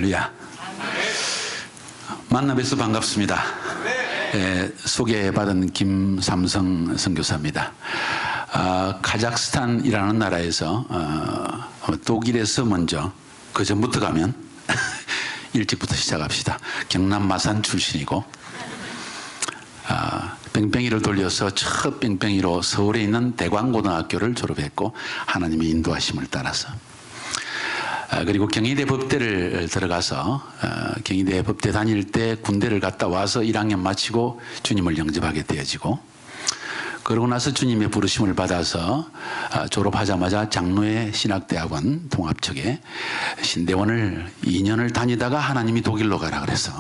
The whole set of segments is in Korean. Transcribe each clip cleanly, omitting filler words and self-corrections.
할렐루야. 만나 뵈서 반갑습니다. 소개받은 김삼성 선교사입니다. 카자흐스탄이라는 나라에서 독일에서 먼저 그 전부터 가면 일찍부터 시작합시다. 경남 마산 출신이고 뺑뺑이를 돌려서 첫 뺑뺑이로 서울에 있는 대광고등학교를 졸업했고 하나님의 인도하심을 따라서 그리고 경희대 법대를 들어가서 경희대 법대 다닐 때 군대를 갔다 와서 1학년 마치고 주님을 영접하게 되어지고 그러고 나서 주님의 부르심을 받아서 졸업하자마자 장로회 신학대학원 통합측에 신대원을 2년을 다니다가 하나님이 독일로 가라 그래서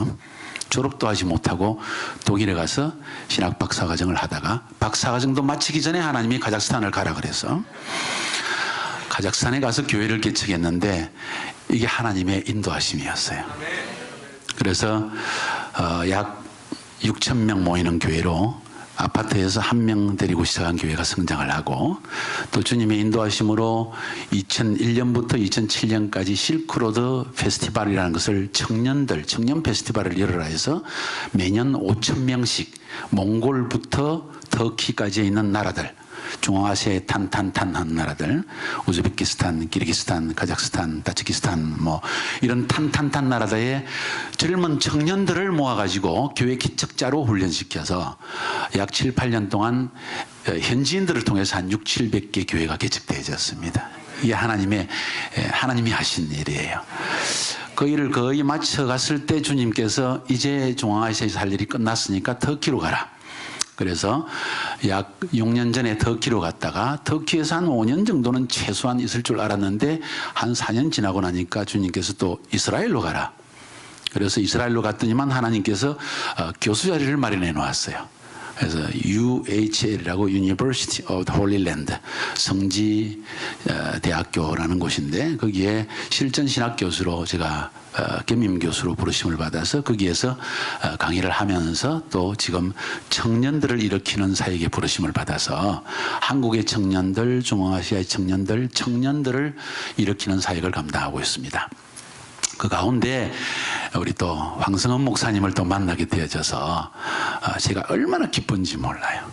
졸업도 하지 못하고 독일에 가서 신학 박사과정을 하다가 박사과정도 마치기 전에 하나님이 카자흐스탄을 가라 그래서 카자흐스탄에 가서 교회를 개척했는데 이게 하나님의 인도하심이었어요. 그래서 약 6,000명 모이는 교회로 아파트에서 1명 데리고 시작한 교회가 성장을 하고 또 주님의 인도하심으로 2001년부터 2007년까지 실크로드 페스티벌이라는 것을 청년 페스티벌을 열어라 해서 매년 5,000명씩 몽골부터 터키까지 있는 나라들 중앙아시아의 탄탄한 나라들 우즈베키스탄, 키르기스탄, 카자흐스탄, 타지키스탄 뭐 이런 탄탄한 나라들의 젊은 청년들을 모아가지고 교회 개척자로 훈련시켜서 약 7, 8년 동안 현지인들을 통해서 한 6, 700개 교회가 개척되어졌습니다. 이게 하나님이 하신 일이에요. 그 일을 거의 마쳐갔을 때 주님께서 이제 중앙아시아에서 할 일이 끝났으니까 터키로 가라. 그래서 약 6년 전에 터키로 갔다가 터키에서 한 5년 정도는 최소한 있을 줄 알았는데 한 4년 지나고 나니까 주님께서 또 이스라엘로 가라. 그래서 이스라엘로 갔더니만 하나님께서 교수 자리를 마련해 놓았어요. 그래서 UHL이라고 University of the Holy Land 성지 대학교라는 곳인데 거기에 실전신학 교수로 제가 겸임 교수로 부르심을 받아서 거기에서 강의를 하면서 또 지금 청년들을 일으키는 사역에 부르심을 받아서 한국의 청년들, 중앙아시아의 청년들을 일으키는 사역을 감당하고 있습니다. 그 가운데 우리 또 황성헌 목사님을 또 만나게 되어져서 제가 얼마나 기쁜지 몰라요.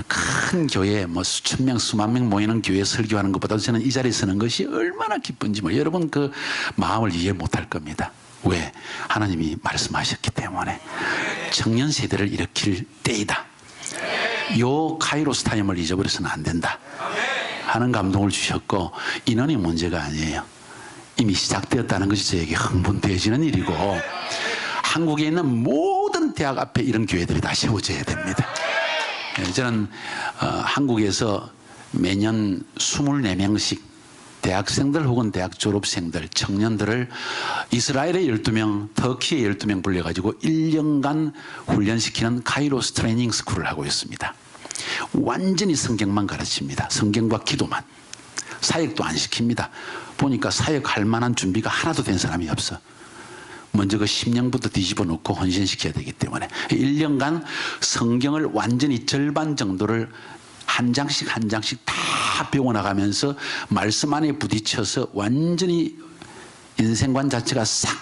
큰 교회 뭐 수천 명 수만 명 모이는 교회 설교하는 것보다도 저는 이 자리에 서는 것이 얼마나 기쁜지 몰라요. 여러분 그 마음을 이해 못할 겁니다. 왜? 하나님이 말씀하셨기 때문에 청년 세대를 일으킬 때이다. 요 카이로스 타임을 잊어버려서는 안 된다 하는 감동을 주셨고 인원이 문제가 아니에요. 이미 시작되었다는 것이 저에게 흥분되어지는 일이고 한국에 있는 모든 대학 앞에 이런 교회들이 다 세워져야 됩니다. 저는 한국에서 매년 24명씩 대학생들 혹은 대학 졸업생들, 청년들을 이스라엘에 12명, 터키에 12명 불려가지고 1년간 훈련시키는 카이로스 트레이닝 스쿨을 하고 있습니다. 완전히 성경만 가르칩니다. 성경과 기도만. 사역도 안 시킵니다. 보니까 사역할 만한 준비가 하나도 된 사람이 없어. 먼저 그 심령부터 뒤집어 놓고 헌신시켜야 되기 때문에 1년간 성경을 완전히 절반 정도를 한 장씩 다 배워나가면서 말씀 안에 부딪혀서 완전히 인생관 자체가 싹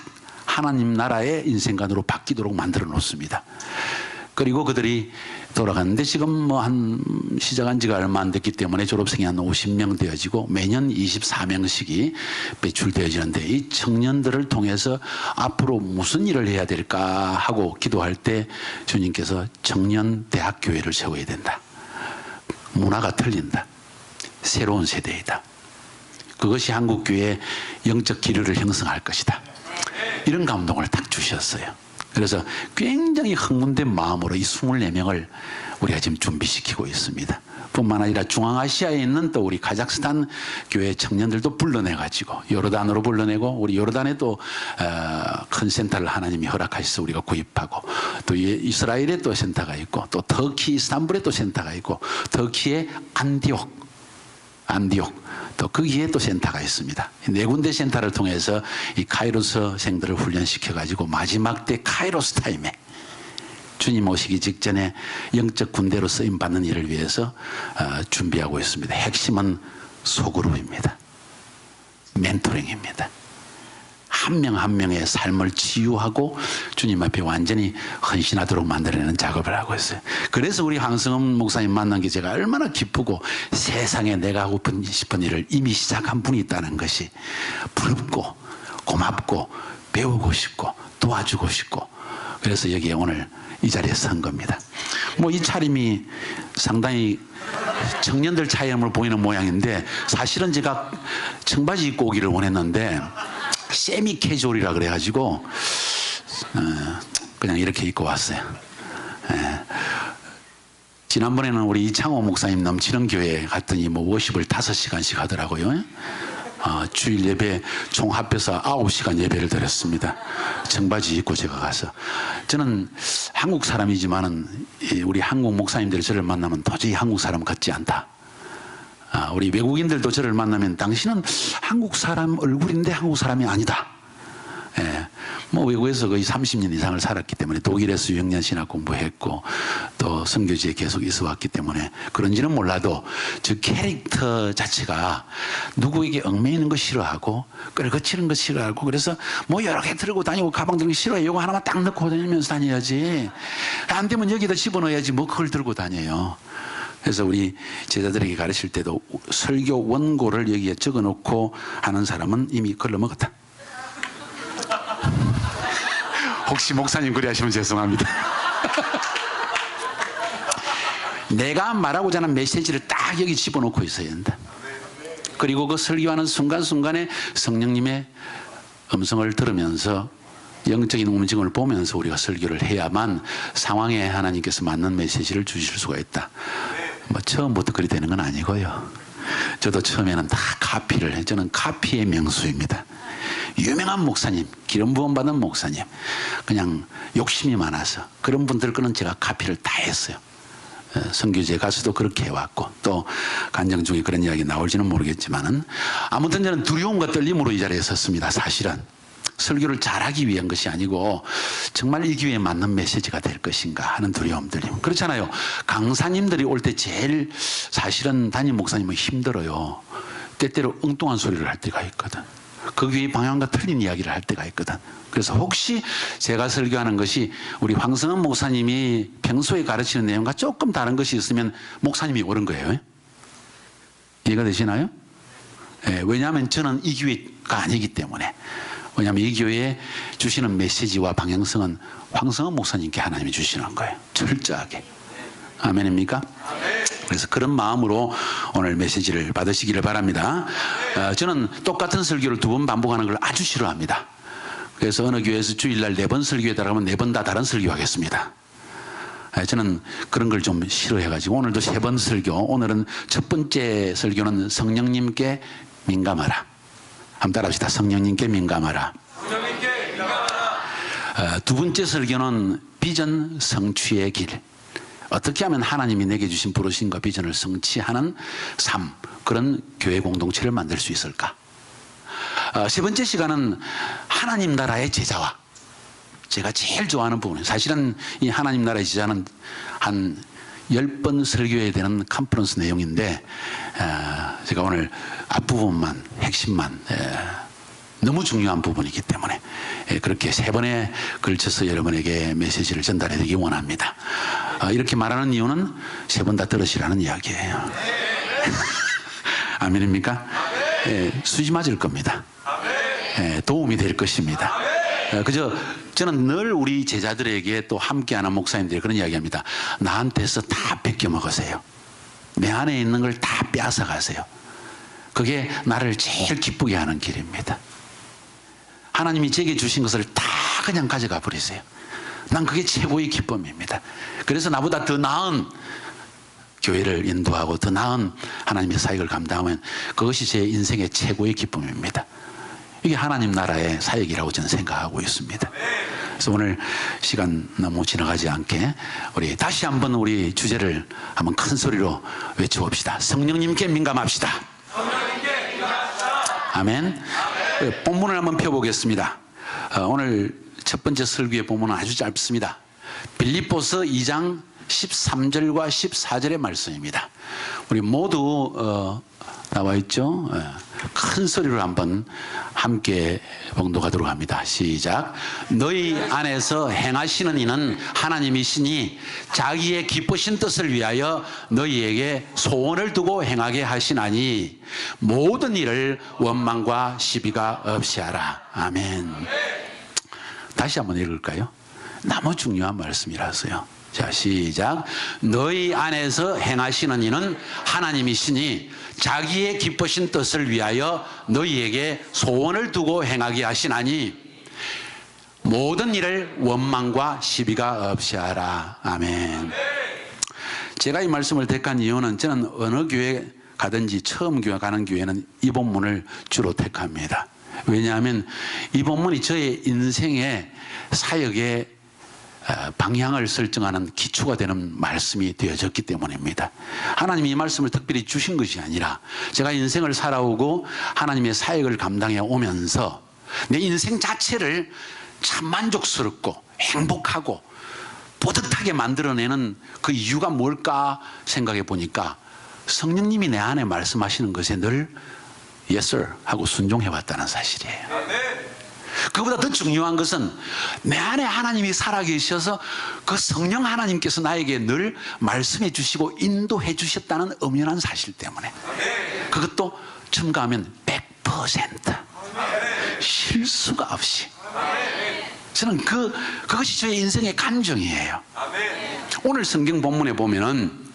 하나님 나라의 인생관으로 바뀌도록 만들어 놓습니다. 그리고 그들이 돌아갔는데 지금 뭐 한 시작한 지가 얼마 안 됐기 때문에 졸업생이 한 50명 되어지고 매년 24명씩이 배출되어지는데 이 청년들을 통해서 앞으로 무슨 일을 해야 될까 하고 기도할 때 주님께서 청년 대학교회를 세워야 된다. 문화가 틀린다. 새로운 세대이다. 그것이 한국교회의 영적 기류를 형성할 것이다. 이런 감동을 딱 주셨어요. 그래서 굉장히 흥분된 마음으로 이 24명을 우리가 지금 준비시키고 있습니다. 뿐만 아니라 중앙아시아에 있는 또 우리 카자흐스탄 교회 청년들도 불러내가지고 요르단으로 불러내고 우리 요르단에 또 큰 센터를 하나님이 허락하셔서 우리가 구입하고 또 이스라엘에 또 센터가 있고 또 터키 이스탄불에 또 센터가 있고 터키의 안디옥 또 거기에 또 센터가 있습니다. 네 군데 센터를 통해서 이 카이로스생들을 훈련시켜가지고 마지막 때 카이로스 타임에 주님 오시기 직전에 영적 군대로 쓰임받는 일을 위해서 준비하고 있습니다. 핵심은 소그룹입니다. 멘토링입니다. 한 명 한 명의 삶을 치유하고 주님 앞에 완전히 헌신하도록 만들어내는 작업을 하고 있어요. 그래서 우리 황성은 목사님 만난 게 제가 얼마나 기쁘고 세상에 내가 하고 싶은 일을 이미 시작한 분이 있다는 것이 부럽고 고맙고 배우고 싶고 도와주고 싶고 그래서 여기에 오늘 이 자리에 선 겁니다. 뭐 이 차림이 상당히 청년들 차림으로 보이는 모양인데 사실은 제가 청바지 입고 오기를 원했는데 세미 캐주얼이라 그래가지고 그냥 이렇게 입고 왔어요. 지난번에는 우리 이창호 목사님 넘치는 교회에 갔더니 뭐 워십을 5시간씩 하더라고요. 주일 예배 총 합해서 9시간 예배를 드렸습니다. 청바지 입고 제가 가서. 저는 한국 사람이지만은 우리 한국 목사님들이 저를 만나면 도저히 한국 사람 같지 않다. 우리 외국인들도 저를 만나면 당신은 한국 사람 얼굴인데 한국 사람이 아니다. 뭐 외국에서 거의 30년 이상을 살았기 때문에 독일에서 6년 신학 공부했고 또 선교지에 계속 있어 왔기 때문에 그런지는 몰라도 저 캐릭터 자체가 누구에게 얽매이는 거 싫어하고 끌거치는 거 싫어하고 그래서 뭐 여러 개 들고 다니고 가방 들고 싫어해. 이거 하나만 딱 넣고 다니면서 다녀야지. 안 되면 여기다 집어넣어야지 뭐 그걸 들고 다녀요. 그래서 우리 제자들에게 가르칠 때도 설교 원고를 여기에 적어놓고 하는 사람은 이미 걸러먹었다. 혹시 목사님 그리 하시면 죄송합니다. 내가 말하고자 하는 메시지를 딱 여기 집어넣고 있어야 한다. 그리고 그 설교하는 순간순간에 성령님의 음성을 들으면서 영적인 움직임을 보면서 우리가 설교를 해야만 상황에 하나님께서 맞는 메시지를 주실 수가 있다. 뭐 처음부터 그리 되는 건 아니고요. 저도 처음에는 다 카피를 해. 저는 카피의 명수입니다. 유명한 목사님, 기름 부음 받은 목사님, 그냥 욕심이 많아서 그런 분들 거는 제가 카피를 다 했어요. 선교지에 가서도 그렇게 해왔고 또 간증 중에 그런 이야기 나올지는 모르겠지만은 아무튼 저는 두려움과 떨림으로 이 자리에 섰습니다. 사실은 설교를 잘하기 위한 것이 아니고 정말 이 기회에 맞는 메시지가 될 것인가 하는 두려움 떨림. 그렇잖아요. 강사님들이 올 때 제일 사실은 담임 목사님은 힘들어요. 때때로 엉뚱한 소리를 할 때가 있거든. 그 위에 방향과 틀린 이야기를 할 때가 있거든. 그래서 혹시 제가 설교하는 것이 우리 황성은 목사님이 평소에 가르치는 내용과 조금 다른 것이 있으면 목사님이 옳은 거예요. 이해가 되시나요? 왜냐하면 저는 이 교회가 아니기 때문에. 왜냐하면 이 교회에 주시는 메시지와 방향성은 황성은 목사님께 하나님이 주시는 거예요. 철저하게. 아멘입니까? 그래서 그런 마음으로 오늘 메시지를 받으시기를 바랍니다. 저는 똑같은 설교를 2번 반복하는 걸 아주 싫어합니다. 그래서 어느 교회에서 주일날 4번 설교에 들어가면 4번 다 다른 설교하겠습니다. 저는 그런 걸 좀 싫어해가지고 오늘도 3번 설교. 오늘은 첫 번째 설교는 성령님께 민감하라. 한번 따라합시다. 성령님께 민감하라. 성령님께 민감하라. 두 번째 설교는 비전 성취의 길. 어떻게 하면 하나님이 내게 주신 부르심과 비전을 성취하는 삶, 그런 교회 공동체를 만들 수 있을까? 세 번째 시간은 하나님 나라의 제자와, 제가 제일 좋아하는 부분, 사실은 이 하나님 나라의 제자는 한 10번 설교해야 되는 컨퍼런스 내용인데 제가 오늘 앞부분만, 핵심만, 너무 중요한 부분이기 때문에 그렇게 3번에 걸쳐서 여러분에게 메시지를 전달해 드리기 원합니다. 이렇게 말하는 이유는 3번 다 들으시라는 이야기예요. 아멘입니까? 수지 맞을 겁니다. 도움이 될 것입니다. 그저 저는 늘 우리 제자들에게 또 함께하는 목사님들이 그런 이야기합니다. 나한테서 다 뺏겨 먹으세요. 내 안에 있는 걸 다 빼앗아 가세요. 그게 나를 제일 기쁘게 하는 길입니다. 하나님이 제게 주신 것을 다 그냥 가져가 버리세요. 난 그게 최고의 기쁨입니다. 그래서 나보다 더 나은 교회를 인도하고 더 나은 하나님의 사역을 감당하면 그것이 제 인생의 최고의 기쁨입니다. 이게 하나님 나라의 사역이라고 저는 생각하고 있습니다. 그래서 오늘 시간 너무 지나가지 않게 우리 다시 한번 우리 주제를 한번 큰 소리로 외쳐봅시다. 성령님께 민감합시다. 성령님께 민감합시다. 아멘. 본문을 한번 펴보겠습니다. 오늘 첫 번째 설교의 본문은 아주 짧습니다. 빌립보서 2장 13절과 14절의 말씀입니다. 우리 모두 나와 있죠. 큰 소리로 한번 함께 봉독하도록 합니다. 시작. 너희 안에서 행하시는 이는 하나님이시니 자기의 기쁘신 뜻을 위하여 너희에게 소원을 두고 행하게 하시나니 모든 일을 원망과 시비가 없이 하라. 아멘. 다시 한번 읽을까요? 너무 중요한 말씀이라서요. 자, 시작. 너희 안에서 행하시는 이는 하나님이시니 자기의 기쁘신 뜻을 위하여 너희에게 소원을 두고 행하게 하시나니 모든 일을 원망과 시비가 없이 하라. 아멘. 제가 이 말씀을 택한 이유는 저는 어느 교회 가든지 처음 교회 가는 교회는 이 본문을 주로 택합니다. 왜냐하면 이 본문이 저의 인생의 사역의 방향을 설정하는 기초가 되는 말씀이 되어졌기 때문입니다. 하나님이 이 말씀을 특별히 주신 것이 아니라 제가 인생을 살아오고 하나님의 사역을 감당해 오면서 내 인생 자체를 참 만족스럽고 행복하고 뿌듯하게 만들어내는 그 이유가 뭘까 생각해 보니까 성령님이 내 안에 말씀하시는 것에 늘 Yes sir 하고 순종해 왔다는 사실이에요. 그보다 더 중요한 것은 내 안에 하나님이 살아계셔서 그 성령 하나님께서 나에게 늘 말씀해 주시고 인도해 주셨다는 엄연한 사실 때문에 그것도 첨가하면 100% 실수가 없이 저는 그것이 저의 인생의 감정이에요. 오늘 성경 본문에 보면은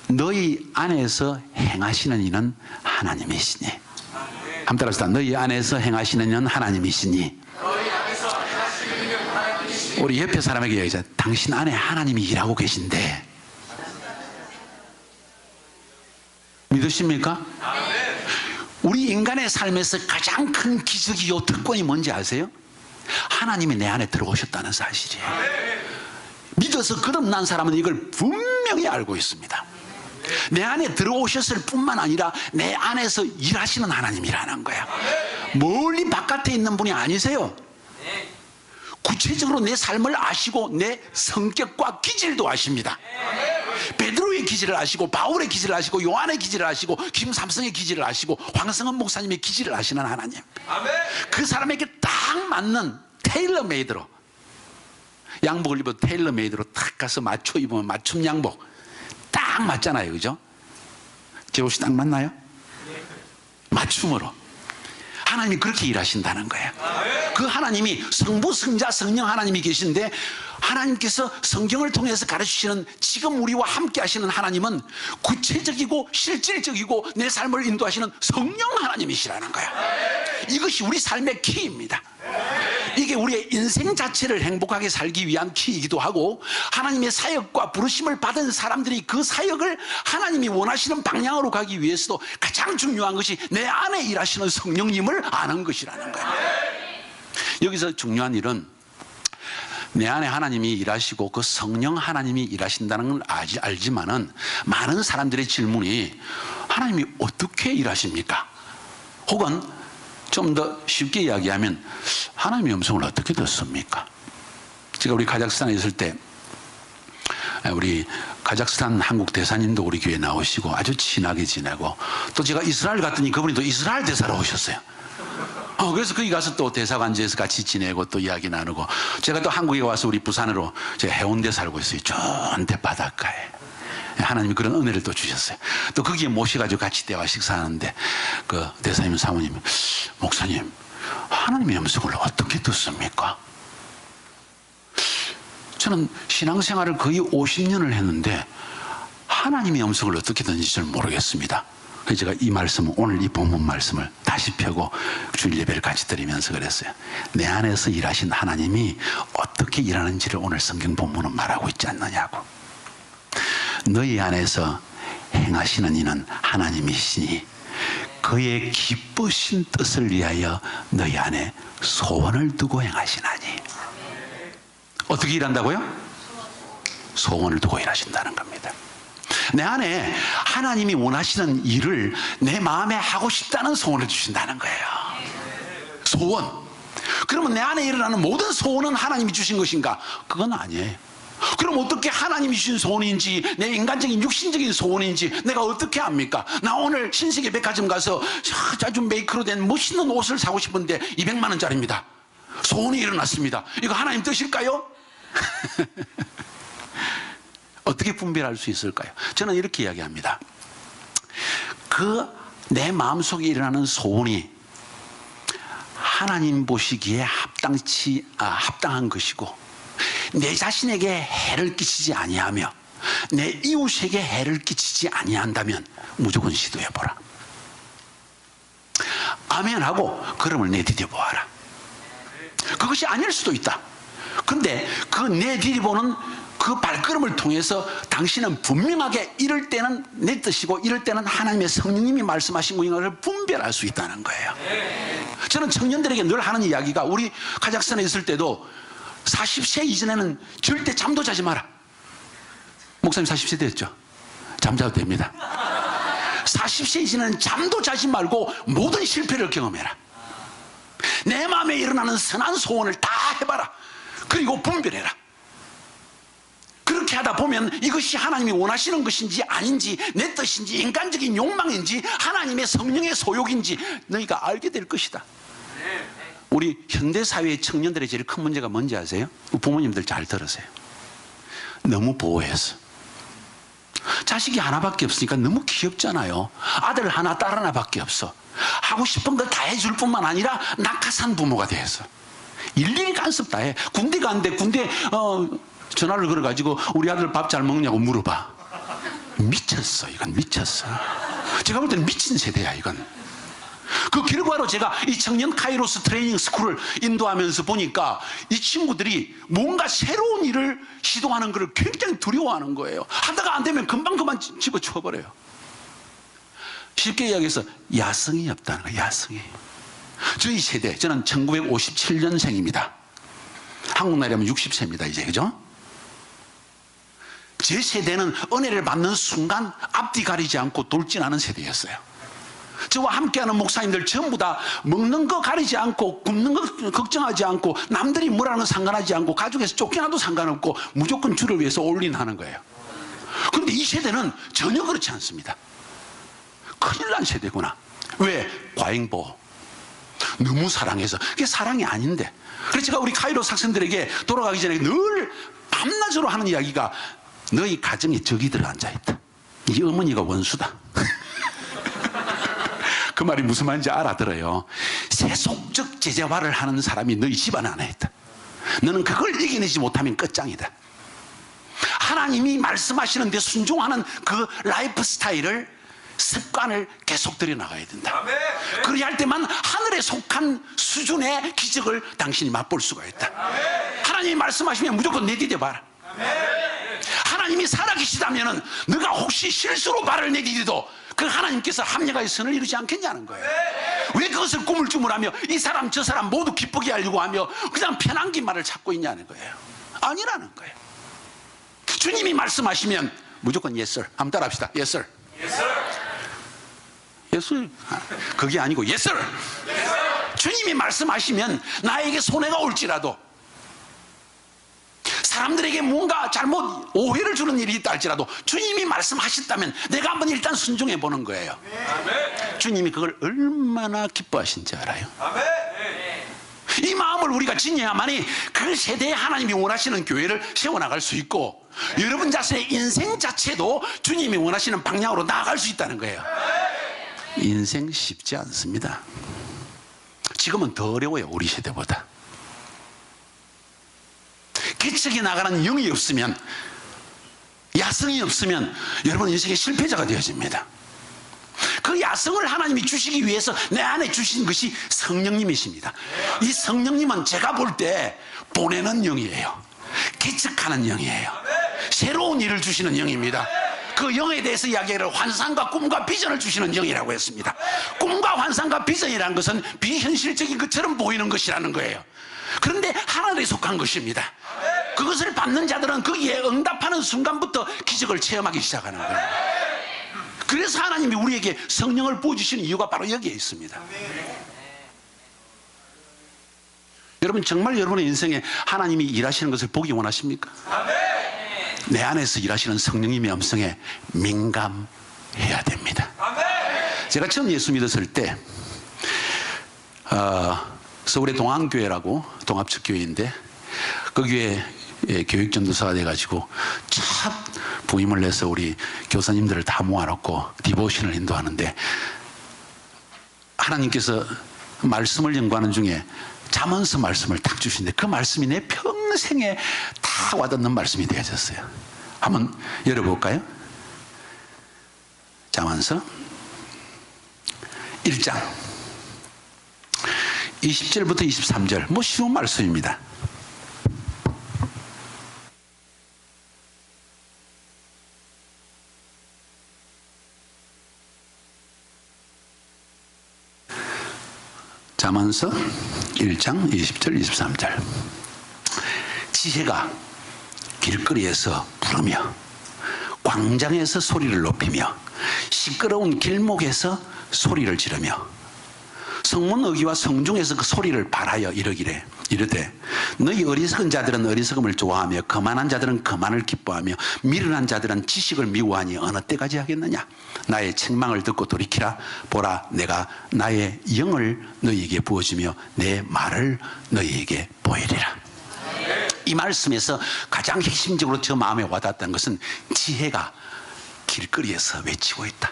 너희 안에서 행하시는 이는 하나님이시니 한번 따라서 너희 안에서 행하시는 이는 하나님이시니 우리 옆에 사람에게 얘기하자. 당신 안에 하나님이 일하고 계신데 믿으십니까? 우리 인간의 삶에서 가장 큰 기적이요 특권이 뭔지 아세요? 하나님이 내 안에 들어오셨다는 사실이에요. 믿어서 거듭난 사람은 이걸 분명히 알고 있습니다. 내 안에 들어오셨을 뿐만 아니라 내 안에서 일하시는 하나님이라는 거야. 멀리 바깥에 있는 분이 아니세요. 구체적으로 내 삶을 아시고 내 성격과 기질도 아십니다. 베드로의 기질을 아시고 바울의 기질을 아시고 요한의 기질을 아시고 김삼성의 기질을 아시고 황성은 목사님의 기질을 아시는 하나님. 그 사람에게 딱 맞는 테일러 메이드로 양복을 입어도 테일러 메이드로 딱 가서 맞춰 입으면 맞춤 양복 딱 맞잖아요. 그죠? 제 옷이 딱 맞나요? 맞춤으로 하나님이 그렇게 일하신다는 거예요. 그 하나님이 성부, 성자, 성령 하나님이 계신데 하나님께서 성경을 통해서 가르치시는 지금 우리와 함께 하시는 하나님은 구체적이고 실질적이고 내 삶을 인도하시는 성령 하나님이시라는 거예요. 이것이 우리 삶의 키입니다. 이게 우리의 인생 자체를 행복하게 살기 위한 키이기도 하고 하나님의 사역과 부르심을 받은 사람들이 그 사역을 하나님이 원하시는 방향으로 가기 위해서도 가장 중요한 것이 내 안에 일하시는 성령님을 아는 것이라는 거예요. 여기서 중요한 일은 내 안에 하나님이 일하시고 그 성령 하나님이 일하신다는 걸 알지만은 많은 사람들의 질문이 하나님이 어떻게 일하십니까? 혹은 좀 더 쉽게 이야기하면 하나님의 음성을 어떻게 듣습니까? 제가 우리 카자흐스탄에 있을 때 우리 카자흐스탄 한국 대사님도 우리 교회에 나오시고 아주 친하게 지내고 또 제가 이스라엘 갔더니 그분이 또 이스라엘 대사로 오셨어요. 그래서 거기 가서 또 대사관제에서 같이 지내고 또 이야기 나누고 제가 또 한국에 와서 우리 부산으로 제가 해운대 살고 있어요. 전대 바닷가에. 하나님이 그런 은혜를 또 주셨어요. 또 거기에 모셔가지고 같이 대화 식사하는데 그 대사님 사모님이 목사님 하나님의 음성을 어떻게 듣습니까? 저는 신앙생활을 거의 50년을 했는데 하나님의 음성을 어떻게 듣는지 잘 모르겠습니다. 그래서 제가 이 말씀 오늘 이 본문 말씀을 다시 펴고 주일 예배를 같이 드리면서 그랬어요. 내 안에서 일하신 하나님이 어떻게 일하는지를 오늘 성경 본문은 말하고 있지 않느냐고. 너희 안에서 행하시는 이는 하나님이시니 그의 기쁘신 뜻을 위하여 너희 안에 소원을 두고 행하시나니. 어떻게 일한다고요? 소원을 두고 일하신다는 겁니다. 내 안에 하나님이 원하시는 일을 내 마음에 하고 싶다는 소원을 주신다는 거예요. 소원. 그러면 내 안에 일어나는 모든 소원은 하나님이 주신 것인가? 그건 아니에요. 그럼 어떻게 하나님이 주신 소원인지 내 인간적인 육신적인 소원인지 내가 어떻게 압니까? 나 오늘 신세계 백화점 가서 아주 메이크로 된 멋있는 옷을 사고 싶은데 200만 원짜리입니다. 소원이 일어났습니다. 이거 하나님 뜻일까요? 어떻게 분별할 수 있을까요? 저는 이렇게 이야기합니다. 내 마음속에 일어나는 소원이 하나님 보시기에 합당한 것이고 내 자신에게 해를 끼치지 아니하며 내 이웃에게 해를 끼치지 아니한다면 무조건 시도해보라. 아멘 하고 걸음을 내디뎌 보아라. 그것이 아닐 수도 있다. 그런데 그 내디디보는 그 발걸음을 통해서 당신은 분명하게 이럴 때는 내 뜻이고 이럴 때는 하나님의 성령님이 말씀하신 것을 분별할 수 있다는 거예요. 저는 청년들에게 늘 하는 이야기가, 우리 카자흐스탄에 있을 때도 40세 이전에는 절대 잠도 자지 마라. 목사님 40세 됐죠? 잠자도 됩니다. 40세 이전에는 잠도 자지 말고 모든 실패를 경험해라. 내 마음에 일어나는 선한 소원을 다 해봐라. 그리고 분별해라. 그렇게 하다 보면 이것이 하나님이 원하시는 것인지 아닌지, 내 뜻인지 인간적인 욕망인지 하나님의 성령의 소욕인지 너희가 알게 될 것이다. 우리 현대사회의 청년들의 제일 큰 문제가 뭔지 아세요? 부모님들 잘 들으세요. 너무 보호해서. 자식이 하나밖에 없으니까 너무 귀엽잖아요. 아들 하나 딸 하나밖에 없어. 하고 싶은 걸 다 해줄 뿐만 아니라 낙하산 부모가 돼서 일일이 간섭 다 해. 군대 가는데 군대 전화를 걸어가지고 우리 아들 밥 잘 먹냐고 물어봐. 미쳤어. 이건 미쳤어. 제가 볼 때는 미친 세대야 이건. 그 결과로 제가 이 청년 카이로스 트레이닝 스쿨을 인도하면서 보니까 이 친구들이 뭔가 새로운 일을 시도하는 것을 굉장히 두려워하는 거예요. 하다가 안 되면 금방 집어치워버려요. 쉽게 이야기해서 야성이 없다는 거예요. 야성이. 저희 세대, 저는 1957년생입니다. 한국 나이라면 60세입니다 이제. 그죠? 제 세대는 은혜를 받는 순간 앞뒤 가리지 않고 돌진하는 세대였어요. 저와 함께하는 목사님들 전부 다 먹는 거 가리지 않고 굶는 거 걱정하지 않고 남들이 뭐라는 거 상관하지 않고 가족에서 쫓겨나도 상관없고 무조건 주를 위해서 올인하는 거예요. 그런데 이 세대는 전혀 그렇지 않습니다. 큰일 난 세대구나. 왜? 과잉보호. 너무 사랑해서. 그게 사랑이 아닌데. 그래서 제가 우리 카이로스 학생들에게 돌아가기 전에 늘 밤낮으로 하는 이야기가, 너희 가정에 적이 들어 앉아있다. 이 어머니가 원수다. 그 말이 무슨 말인지 알아들어요. 세속적 제재화를 하는 사람이 너희 집안 안에 있다. 너는 그걸 이겨내지 못하면 끝장이다. 하나님이 말씀하시는데 순종하는 그 라이프 스타일을, 습관을 계속 들여나가야 된다. 그렇게 할 때만 하늘에 속한 수준의 기적을 당신이 맛볼 수가 있다. 하나님이 말씀하시면 무조건 내디뎌 봐라. 하나님이 살아계시다면 너가 혹시 실수로 발을 내디뎌도 그 하나님께서 합력하여 선을 이루지 않겠냐는 거예요. 왜 그것을 꾸물쭈물하며 이 사람 저 사람 모두 기쁘게 하려고 하며 그냥 편안기 말을 찾고 있냐는 거예요. 아니라는 거예요. 주님이 말씀하시면 무조건 yes sir. 한번 따라합시다. yes sir. yes sir. yes sir. 그게 아니고 yes sir. yes sir. 주님이 말씀하시면 나에게 손해가 올지라도, 사람들에게 뭔가 잘못 오해를 주는 일이 있다 할지라도 주님이 말씀하셨다면 내가 한번 일단 순종해 보는 거예요. 아멘. 주님이 그걸 얼마나 기뻐하신지 알아요? 아멘. 이 마음을 우리가 지녀야만이 그 세대에 하나님이 원하시는 교회를 세워나갈 수 있고, 여러분 자신의 인생 자체도 주님이 원하시는 방향으로 나아갈 수 있다는 거예요. 인생 쉽지 않습니다. 지금은 더 어려워요. 우리 세대보다. 개척이 나가는 영이 없으면, 야성이 없으면 여러분 인생의 실패자가 되어집니다. 그 야성을 하나님이 주시기 위해서 내 안에 주신 것이 성령님이십니다. 이 성령님은 제가 볼 때 보내는 영이에요. 개척하는 영이에요. 새로운 일을 주시는 영입니다. 그 영에 대해서 이야기를 환상과 꿈과 비전을 주시는 영이라고 했습니다. 꿈과 환상과 비전이라는 것은 비현실적인 것처럼 보이는 것이라는 거예요. 그런데 하늘에 속한 것입니다. 그것을 받는 자들은 거기에 응답하는 순간부터 기적을 체험하기 시작하는 거예요. 그래서 하나님이 우리에게 성령을 부어주시는 이유가 바로 여기에 있습니다. 여러분 정말 여러분의 인생에 하나님이 일하시는 것을 보기 원하십니까? 내 안에서 일하시는 성령님의 음성에 민감해야 됩니다. 제가 처음 예수 믿었을 때 서울의 동안교회라고 동합측교회인데 그 교회 교육전도사가 돼가지고 첫 부임을 내서 우리 교사님들을 다 모아놓고 디보션을 인도하는데 하나님께서 말씀을 연구하는 중에 잠언서 말씀을 딱 주시는데 그 말씀이 내 평생에 다 와닿는 말씀이 되어졌어요. 한번 열어볼까요? 잠언서 1장 20절부터 23절 뭐 쉬운 말씀입니다. 잠언서 1장 20절 23절 지혜가 길거리에서 부르며 광장에서 소리를 높이며 시끄러운 길목에서 소리를 지르며 성문 어귀와 성중에서 그 소리를 발하여 이르기를 이르되 너희 어리석은 자들은 어리석음을 좋아하며 거만한 자들은 거만을 기뻐하며 미련한 자들은 지식을 미워하니 어느 때까지 하겠느냐. 나의 책망을 듣고 돌이키라. 보라, 내가 나의 영을 너희에게 부어주며 내 말을 너희에게 보이리라. 이 말씀에서 가장 핵심적으로 저 마음에 와닿았던 것은 지혜가 길거리에서 외치고 있다.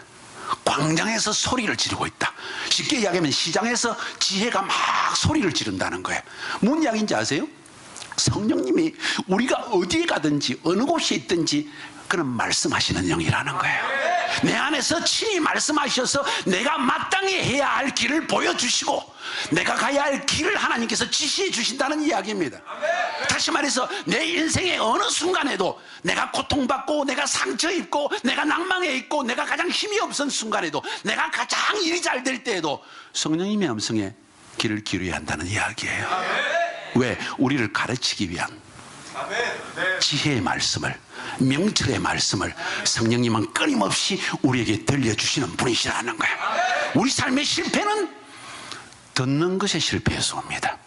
광장에서 소리를 지르고 있다. 쉽게 이야기하면 시장에서 지혜가 막 소리를 지른다는 거예요. 뭔 이야기인지 아세요? 성령님이 우리가 어디에 가든지 어느 곳에 있든지 그는 말씀하시는 영이라는 거예요. 내 안에서 친히 말씀하셔서 내가 마땅히 해야 할 길을 보여주시고 내가 가야 할 길을 하나님께서 지시해 주신다는 이야기입니다. 다시 말해서 내 인생의 어느 순간에도 내가 고통받고 내가 상처 입고 내가 낭망해 있고 내가 가장 힘이 없은 순간에도 내가 가장 일이 잘 될 때에도 성령님의 음성에 귀를 기울여야 한다는 이야기예요. 왜? 우리를 가르치기 위한 지혜의 말씀을, 명철의 말씀을 성령님은 끊임없이 우리에게 들려주시는 분이시라는 거예요. 우리 삶의 실패는 듣는 것에 실패해서 옵니다.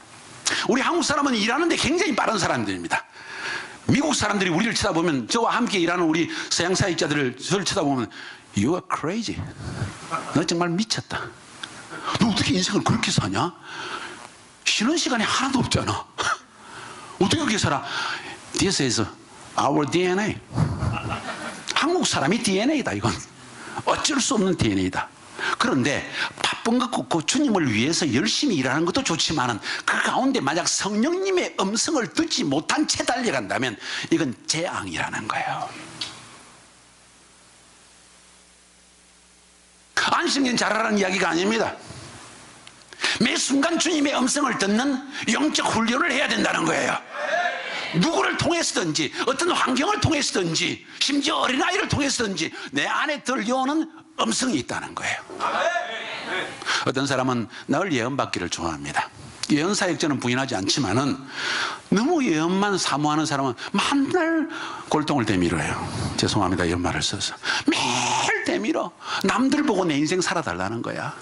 우리 한국 사람은 일하는데 굉장히 빠른 사람들입니다. 미국 사람들이 우리를 쳐다보면, 저와 함께 일하는 우리 서양 사역자들을 저를 쳐다보면 You are crazy. 너 정말 미쳤다. 너 어떻게 인생을 그렇게 사냐? 쉬는 시간이 하나도 없잖아. 어떻게 그렇게 살아? This is our DNA. 한국 사람이 DNA다. 이건 어쩔 수 없는 DNA다. 그런데 바쁜 것 걷고 주님을 위해서 열심히 일하는 것도 좋지만은 그 가운데 만약 성령님의 음성을 듣지 못한 채 달려간다면 이건 재앙이라는 거예요. 안식년 잘하라는 이야기가 아닙니다. 매 순간 주님의 음성을 듣는 영적 훈련을 해야 된다는 거예요. 누구를 통해서든지 어떤 환경을 통해서든지 심지어 어린아이를 통해서든지 내 안에 들려오는 음성이 있다는 거예요. 어떤 사람은 늘 예언받기를 좋아합니다. 예언 사역자는 부인하지 않지만은 너무 예언만 사모하는 사람은 맨날 골통을 대밀어요. 죄송합니다, 이런 말을 써서. 매일 대밀어. 남들 보고 내 인생 살아달라는 거야.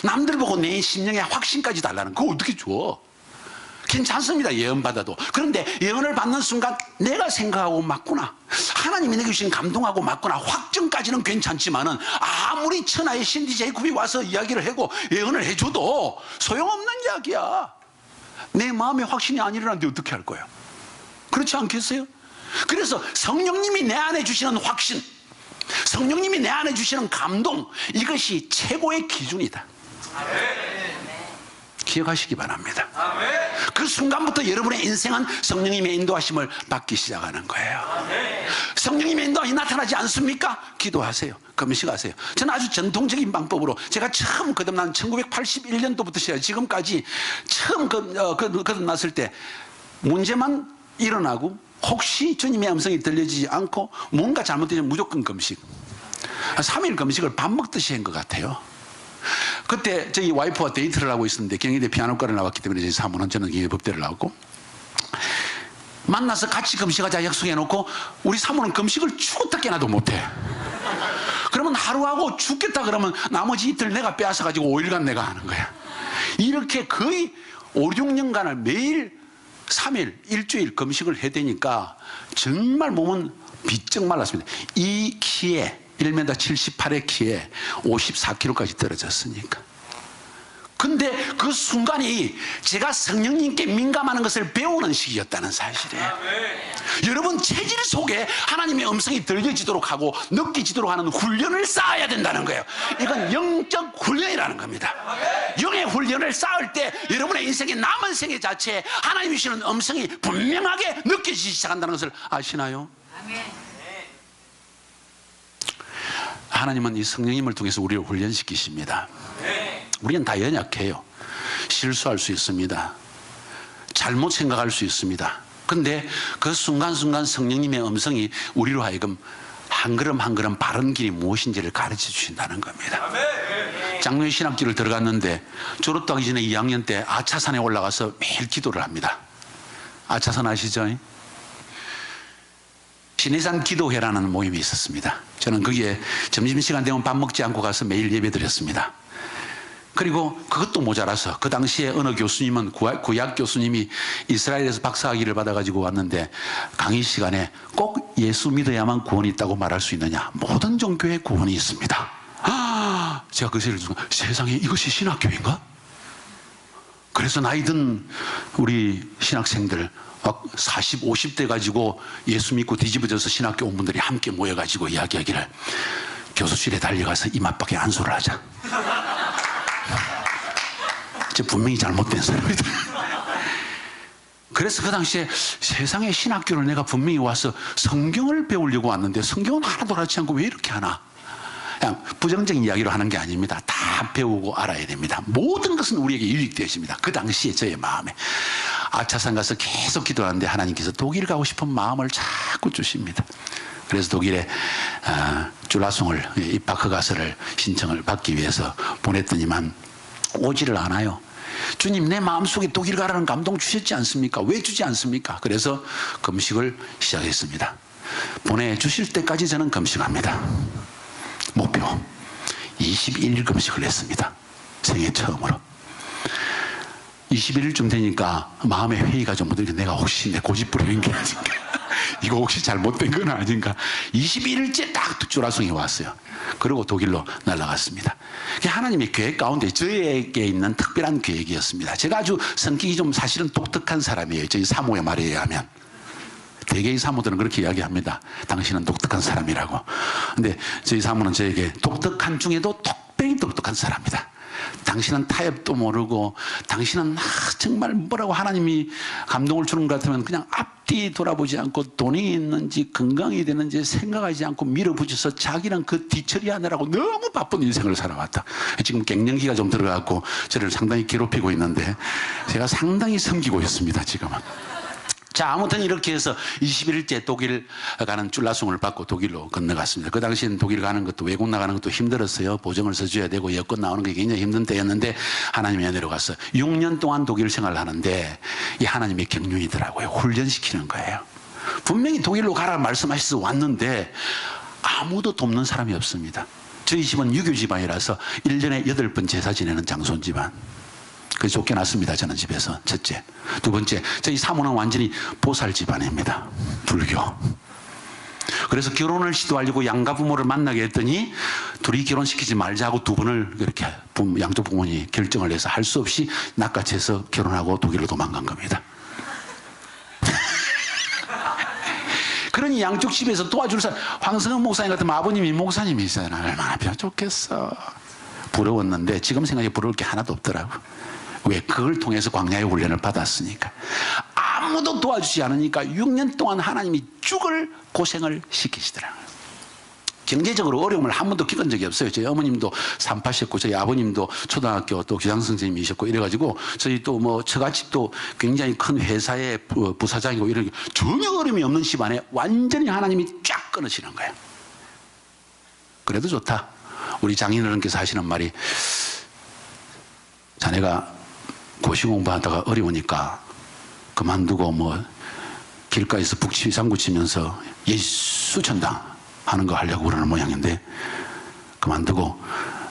남들 보고 내 심령의 확신까지 달라는 거. 그거 어떻게 줘? 괜찮습니다, 예언받아도. 그런데 예언을 받는 순간 내가 생각하고 맞구나, 하나님이 내게 주신 감동하고 맞구나, 확정까지는 괜찮지만은 아무리 천하의 신디 제이콥이 와서 이야기를 하고 예언을 해줘도 소용없는 이야기야. 내 마음의 확신이 안 일어나는데 어떻게 할 거예요? 그렇지 않겠어요? 그래서 성령님이 내 안에 주시는 확신, 성령님이 내 안에 주시는 감동, 이것이 최고의 기준이다. 기억하시기 바랍니다. 그 순간부터 여러분의 인생은 성령님의 인도하심을 받기 시작하는 거예요. 성령님의 인도하심이 나타나지 않습니까? 기도하세요. 금식하세요. 저는 아주 전통적인 방법으로, 제가 처음 거듭난 1981년도부터 시작 지금까지 처음 거듭났을 때 문제만 일어나고 혹시 주님의 음성이 들려지지 않고 뭔가 잘못되면 무조건 금식. 3일 금식을 밥 먹듯이 한 것 같아요. 그때 저희 와이프와 데이트를 하고 있었는데 경희대 피아노과를 나왔기 때문에 저희 사모는, 저는 경희대 법대를 나왔고, 만나서 같이 금식하자 약속해놓고 우리 사모는 금식을 죽었다 깨나도 못해. 그러면 하루하고 죽겠다 그러면 나머지 이틀 내가 빼앗아가지고 5일간 내가 하는 거야. 이렇게 거의 5, 6년간을 매일 3일, 일주일 금식을 해대니까 정말 몸은 비쩍 말랐습니다. 이 키에 1m 78의 키에 54kg까지 떨어졌으니까. 근데 그 순간이 제가 성령님께 민감하는 것을 배우는 시기였다는 사실이에요. 여러분, 체질 속에 하나님의 음성이 들려지도록 하고 느껴지도록 하는 훈련을 쌓아야 된다는 거예요. 이건 영적 훈련이라는 겁니다. 영의 훈련을 쌓을 때 여러분의 인생의 남은 생애 자체에 하나님이 주시는 음성이 분명하게 느껴지기 시작한다는 것을 아시나요? 하나님은 이 성령님을 통해서 우리를 훈련시키십니다. 우리는 다 연약해요. 실수할 수 있습니다. 잘못 생각할 수 있습니다. 근데 그 순간순간 성령님의 음성이 우리로 하여금 한 걸음 한 걸음 바른 길이 무엇인지를 가르쳐 주신다는 겁니다. 장로의 신학교를 들어갔는데 졸업도 하기 전에 2학년 때 아차산에 올라가서 매일 기도를 합니다. 아차산 아시죠? 신해산 기도회라는 모임이 있었습니다. 저는 거기에 점심시간 되면 밥 먹지 않고 가서 매일 예배 드렸습니다. 그리고 그것도 모자라서 그 당시에 어느 교수님은 구약 교수님이 이스라엘에서 박사학위를 받아가지고 왔는데 강의 시간에 꼭 예수 믿어야만 구원이 있다고 말할 수 있느냐, 모든 종교에 구원이 있습니다. 제가 그 소리를 듣고 세상에 이것이 신학교인가? 그래서 나이든 우리 신학생들 40, 50대 가지고 예수 믿고 뒤집어져서 신학교 온 분들이 함께 모여가지고 이야기하기를 교수실에 달려가서 이맛밖에 안수를 하자. 저 분명히 잘못된 사람이다. 그래서 그 당시에 세상에 신학교를 내가 분명히 와서 성경을 배우려고 왔는데 성경은 하나도 알지 않고 왜 이렇게 하나? 그냥 부정적인 이야기로 하는 게 아닙니다. 다 배우고 알아야 됩니다. 모든 것은 우리에게 유익되십니다. 그 당시에 저의 마음에. 아차산 가서 계속 기도하는데 하나님께서 독일 가고 싶은 마음을 자꾸 주십니다. 그래서 독일에 줄라송을 입학 허가서를 신청을 받기 위해서 보냈더니만 오지를 않아요. 주님, 내 마음속에 독일 가라는 감동 주셨지 않습니까? 왜 주지 않습니까? 그래서 금식을 시작했습니다. 보내주실 때까지 저는 금식합니다. 목표 21일 금식을 했습니다. 생애 처음으로. 21일쯤 되니까 마음의 회의가 좀 묻으니까 내가 혹시 내 고집 부리는 게 아닌가, 이거 혹시 잘못된 건 아닌가. 21일째 딱 줄라송이 왔어요. 그리고 독일로 날아갔습니다. 하나님의 계획 가운데 저에게 있는 특별한 계획이었습니다. 제가 아주 성격이 좀 사실은 독특한 사람이에요. 저희 사모의 말에 의하면. 대개의 사모들은 그렇게 이야기합니다. 당신은 독특한 사람이라고. 근데 저희 사모는 저에게 독특한 중에도 특별히 독특한 사람이다. 당신은 타협도 모르고, 당신은 정말 뭐라고 하나님이 감동을 주는 것 같으면 그냥 앞뒤 돌아보지 않고 돈이 있는지 건강이 되는지 생각하지 않고 밀어붙여서 자기는 그 뒤처리하느라고 너무 바쁜 인생을 살아왔다. 지금 갱년기가 좀 들어가고 저를 상당히 괴롭히고 있는데 제가 상당히 섬기고 있습니다, 지금은. 자, 아무튼 이렇게 해서 21일째 독일 가는 줄라송을 받고 독일로 건너갔습니다. 그 당시엔 독일 가는 것도, 외국 나가는 것도 힘들었어요. 보증을 써줘야 되고 여권 나오는 게 굉장히 힘든 때였는데 하나님의 은혜로 가서 6년 동안 독일 생활을 하는데 이 하나님의 경륜이더라고요. 훈련시키는 거예요. 분명히 독일로 가라 말씀하셔서 왔는데 아무도 돕는 사람이 없습니다. 저희 집은 유교 집안이라서 1년에 8번 제사 지내는 장손 집안. 그래서 쫓겨났습니다. 저는 집에서. 첫째. 두 번째, 저희 사모는 완전히 보살 집안입니다. 불교. 그래서 결혼을 시도하려고 양가 부모를 만나게 했더니 둘이 결혼시키지 말자고 두 번을 그렇게 양쪽 부모님이 결정을 해서 할 수 없이 낚아채서 결혼하고 독일로 도망간 겁니다. 그러니 양쪽 집에서 도와줄 사람, 황성은 목사님 같은 아버님이 목사님이잖아요. 얼마나 좋겠어. 부러웠는데 지금 생각해 부러울 게 하나도 없더라고. 왜? 그걸 통해서 광야의 훈련을 받았으니까. 아무도 도와주지 않으니까 6년 동안 하나님이 죽을 고생을 시키시더라고요. 경제적으로 어려움을 한 번도 겪은 적이 없어요. 저희 어머님도 산파셨고 저희 아버님도 초등학교 또 교장 선생님이셨고 이래가지고 저희 또 뭐 처갓집도 굉장히 큰 회사의 부사장이고 이런 전혀 어려움이 없는 집안에 완전히 하나님이 쫙 끊으시는 거예요. 그래도 좋다. 우리 장인어른께서 하시는 말이, 자네가 고시 공부하다가 어려우니까 그만두고 뭐 길가에서 북치상구 치면서 예수 천당 하는 거 하려고 그러는 모양인데, 그만두고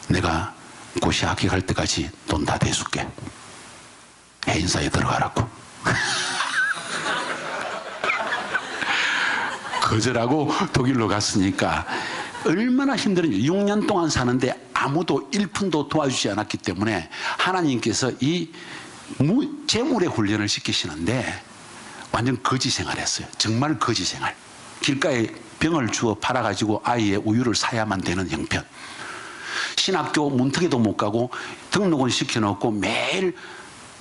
내가 고시 합격할 때까지 돈 다 대줄게. 해인사에 들어가라고. 거절하고 독일로 갔으니까 얼마나 힘들었는지 6년 동안 사는데 아무도 1푼도 도와주지 않았기 때문에 하나님께서 이 재물의 훈련을 시키시는데 완전 거지 생활했어요. 정말 거지 생활. 길가에 병을 주워 팔아가지고 아이의 우유를 사야만 되는 형편. 신학교 문턱에도 못 가고 등록은 시켜놓고 매일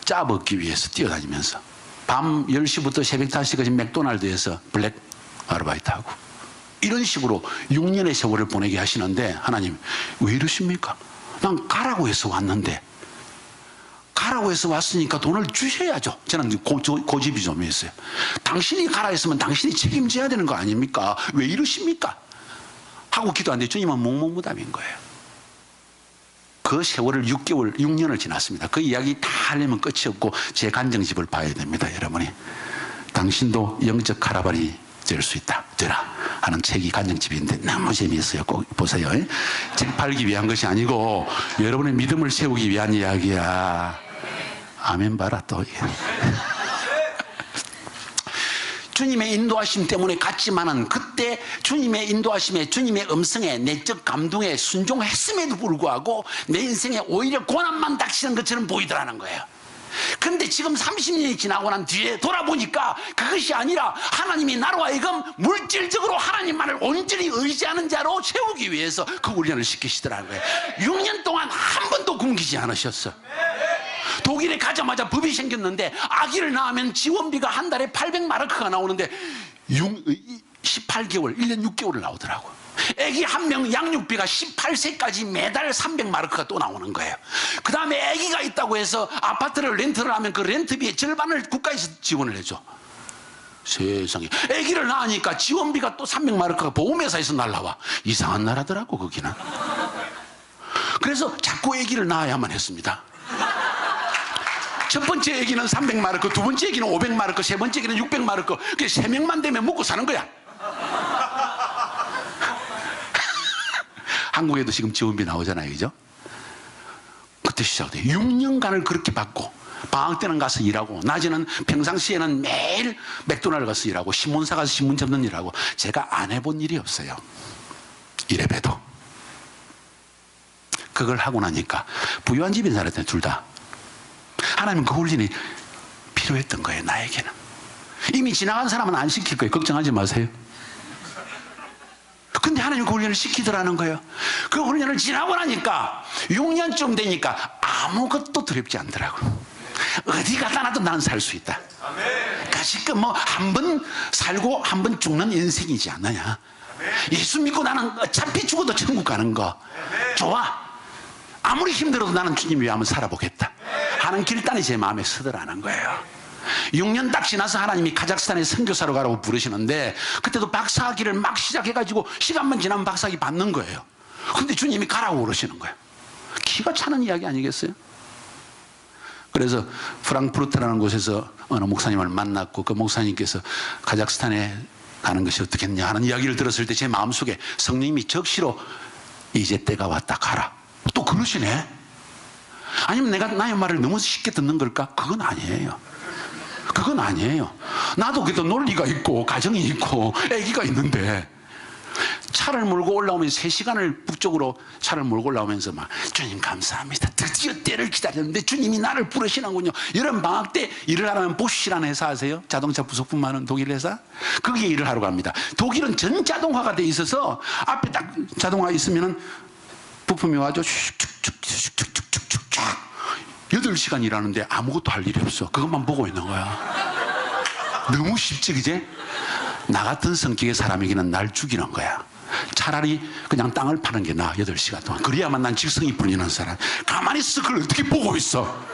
짜 먹기 위해서 뛰어다니면서 밤 10시부터 새벽 5시까지 맥도날드에서 블랙 아르바이트하고 이런 식으로 6년의 세월을 보내게 하시는데 하나님 왜 이러십니까? 난 가라고 해서 왔는데 가라고 해서 왔으니까 돈을 주셔야죠. 저는 고집이 좀 있어요. 당신이 가라 했으면 당신이 책임져야 되는 거 아닙니까? 왜 이러십니까? 하고 기도하는데 주님은 묵묵무답인 거예요. 그 세월을 6년을 지났습니다. 그 이야기 다 하려면 끝이 없고 제 간증집을 봐야 됩니다. 여러분이 당신도 영적 카라반이 될 수 있다 되라 하는 책이 간증집인데 너무 재미있어요. 꼭 보세요. 책 팔기 위한 것이 아니고 여러분의 믿음을 세우기 위한 이야기야. 아멘 봐라 또. 주님의 인도하심 때문에 갔지만은 그때 주님의 인도하심에 주님의 음성에 내적 감동에 순종했음에도 불구하고 내 인생에 오히려 고난만 닥치는 것처럼 보이더라는 거예요. 근데 지금 30년이 지나고 난 뒤에 돌아보니까 그것이 아니라 하나님이 나로 하여금 물질적으로 하나님만을 온전히 의지하는 자로 세우기 위해서 그 훈련을 시키시더라는 거예요. 6년 동안 한 번도 굶기지 않으셨어. 독일에 가자마자 법이 생겼는데 아기를 낳으면 지원비가 한 달에 800마르크가 나오는데 18개월, 1년 6개월을 나오더라고. 아기 한 명 양육비가 18세까지 매달 300마르크가 또 나오는 거예요. 그 다음에 아기가 있다고 해서 아파트를 렌트를 하면 그 렌트비의 절반을 국가에서 지원을 해줘. 세상에. 아기를 낳으니까 지원비가 또 300마르크가 보험회사에서 날라와. 이상한 나라더라고 거기는. 그래서 자꾸 아기를 낳아야만 했습니다. 첫 번째 아기는 300마르크, 두 번째 아기는 500마르크, 세 번째 아기는 600마르크. 그게 3명만 되면 먹고 사는 거야. 한국에도 지금 지원비 나오잖아요, 그죠? 그때 시작돼. 6년간을 그렇게 받고 방학 때는 가서 일하고 낮에는 평상시에는 매일 맥도날드 가서 일하고 신문사 가서 신문 접는 일하고 제가 안 해본 일이 없어요. 이래봬도. 그걸 하고 나니까 부유한 집에 살았더니 둘 다. 하나님은 그 훈련이 필요했던 거예요, 나에게는. 이미 지나간 사람은 안 시킬 거예요. 걱정하지 마세요. 근데 하나님 그 훈련을 시키더라는 거예요. 그 훈련을 지나고 나니까 6년쯤 되니까 아무것도 두렵지 않더라고. 어디 가다 놔도 나는 살 수 있다. 그러니까 지금 뭐 한 번 살고 한 번 죽는 인생이지 않느냐. 예수 믿고 나는 어차피 죽어도 천국 가는 거 좋아. 아무리 힘들어도 나는 주님 위해 한번 살아보겠다 하는 결단이 제 마음에 서더라는 거예요. 6년 딱 지나서 하나님이 카자흐스탄에 선교사로 가라고 부르시는데 그때도 박사학위를 막 시작해가지고 시간만 지나면 박사학위 받는 거예요. 근데 주님이 가라고 그러시는 거예요. 기가 차는 이야기 아니겠어요? 그래서 프랑크푸르트라는 곳에서 어느 목사님을 만났고 그 목사님께서 카자흐스탄에 가는 것이 어떻겠냐 하는 이야기를 들었을 때 제 마음속에 성령님이 적시로 이제 때가 왔다 가라 또 그러시네. 아니면 내가 나의 말을 너무 쉽게 듣는 걸까? 그건 아니에요. 그건 아니에요. 나도 그래도 논리가 있고 가정이 있고 아기가 있는데 차를 몰고 올라오면 3시간을 북쪽으로 차를 몰고 올라오면서 막 주님 감사합니다. 드디어 때를 기다렸는데 주님이 나를 부르시는군요. 여름 방학 때 일을 하려면 보쉬라는 회사 아세요? 자동차 부속품 많은 독일 회사? 거기에 일을 하러 갑니다. 독일은 전 자동화가 돼 있어서 앞에 딱 자동화 있으면은 부품이 와서 슉슉슉슉슉슉슉 8시간 일하는데 아무것도 할 일이 없어. 그것만 보고 있는 거야. 너무 쉽지 그제? 나 같은 성격의 사람에게는 날 죽이는 거야. 차라리 그냥 땅을 파는 게 나아. 8시간 동안. 그래야만 난 직성이 풀리는 사람. 가만히 있어. 그걸 어떻게 보고 있어.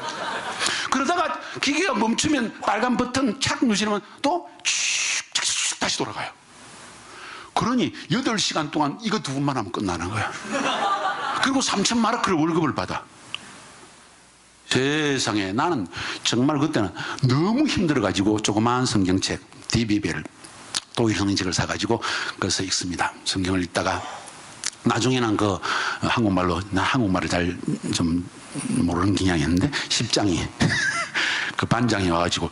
그러다가 기계가 멈추면 빨간 버튼 착 누르시면 또 슉 다시 돌아가요. 그러니 8시간 동안 이거 두 번만 하면 끝나는 거야. 그리고 3,000마르크를 월급을 받아. 세상에. 나는 정말 그때는 너무 힘들어가지고 조그마한 성경책 디비벨 독일 성경책을 사가지고 그래서 읽습니다. 성경을 읽다가 나중에는 그 한국말로, 나 한국말을 잘 좀 모르는 경향이었는데 10장이 그 반장이 와가지고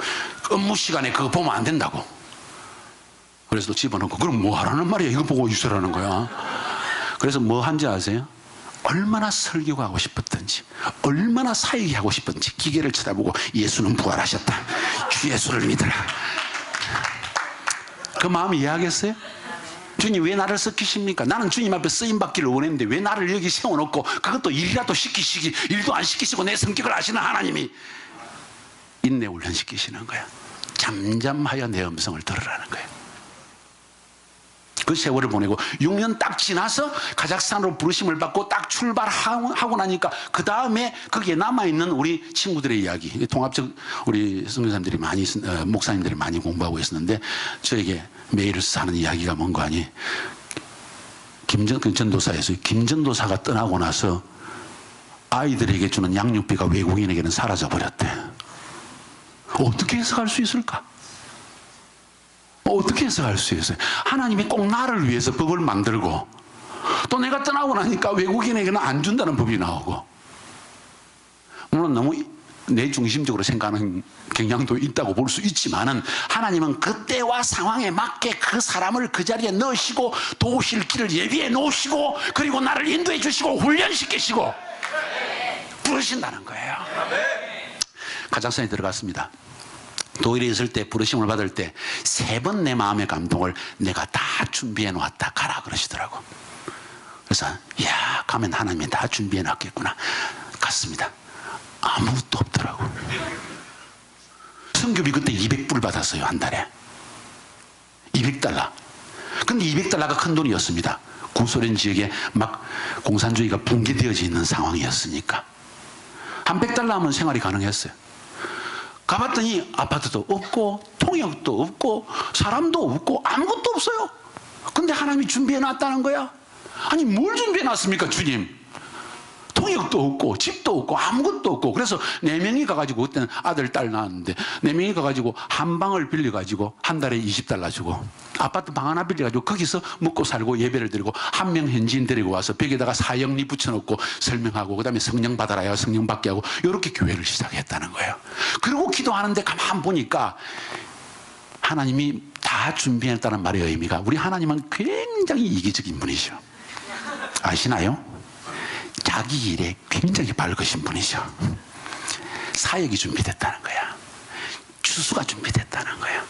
업무 시간에 그거 보면 안 된다고. 그래서 또 집어넣고, 그럼 뭐 하라는 말이야? 이거 보고 있으라는 거야. 그래서 뭐 한지 아세요? 얼마나 설교가 하고 싶었던지, 얼마나 사역이 하고 싶었는지 기계를 쳐다보고 예수는 부활하셨다, 주 예수를 믿으라. 그 마음 이해하겠어요? 주님 왜 나를 섞이십니까? 나는 주님 앞에 쓰임받기를 원했는데 왜 나를 여기 세워놓고 그것도 일이라도 시키시기, 일도 안 시키시고 내 성격을 아시는 하나님이 인내 훈련시키시는 거야. 잠잠하여 내 음성을 들으라는 거예요. 그 세월을 보내고 6년 딱 지나서 카자흐스탄으로 부르심을 받고 딱 출발하고 나니까 그 다음에 거기에 남아있는 우리 친구들의 이야기, 통합적 우리 선교사님들이 많이, 목사님들이 많이 공부하고 있었는데 저에게 메일을 써서 하는 이야기가 뭔가 하니, 전도사에서 김전도사가 떠나고 나서 아이들에게 주는 양육비가 외국인에게는 사라져버렸대. 어떻게 해석할 수 있을까? 어떻게 해석할 수 있어요? 하나님이 꼭 나를 위해서 법을 만들고 또 내가 떠나고 나니까 외국인에게는 안 준다는 법이 나오고, 물론 너무 내 중심적으로 생각하는 경향도 있다고 볼 수 있지만은 하나님은 그때와 상황에 맞게 그 사람을 그 자리에 넣으시고 도우실 길을 예비해 놓으시고 그리고 나를 인도해 주시고 훈련시키시고 부르신다는 거예요. 카자흐스탄에 들어갔습니다. 독일에 있을 때 부르심을 받을 때 3번 내 마음의 감동을 내가 다 준비해 놓았다, 가라 그러시더라고. 그래서 야, 가면 하나님이 다 준비해 놨겠구나. 갔습니다. 아무것도 없더라고. 선교비 그때 200불 받았어요, 한 달에. 200달러. 근데 200달러가 큰 돈이었습니다. 구소련 지역에 막 공산주의가 붕괴되어져 있는 상황이었으니까. 한 100달러 하면 생활이 가능했어요. 가봤더니 아파트도 없고 통역도 없고 사람도 없고 아무것도 없어요. 근데 하나님이 준비해 놨다는 거야. 아니 뭘 준비해 놨습니까 주님? 통역도 없고 집도 없고 아무것도 없고. 그래서 4명이 가가지고, 그때는 아들 딸 낳았는데 4명이 가가지고 한 방을 빌려가지고 한 달에 20달러 주고 아파트 방 하나 빌려가지고 거기서 먹고 살고 예배를 드리고, 한 명 현지인 데리고 와서 벽에다가 사형리 붙여놓고 설명하고, 그 다음에 성령 받아라야 성령 받게 하고, 이렇게 교회를 시작했다는 거예요. 그리고 기도하는데 가만 보니까 하나님이 다 준비했다는 말의 의미가, 우리 하나님은 굉장히 이기적인 분이죠. 아시나요? 자기 일에 굉장히 밝으신 분이죠. 사역이 준비됐다는 거야. 추수가 준비됐다는 거야.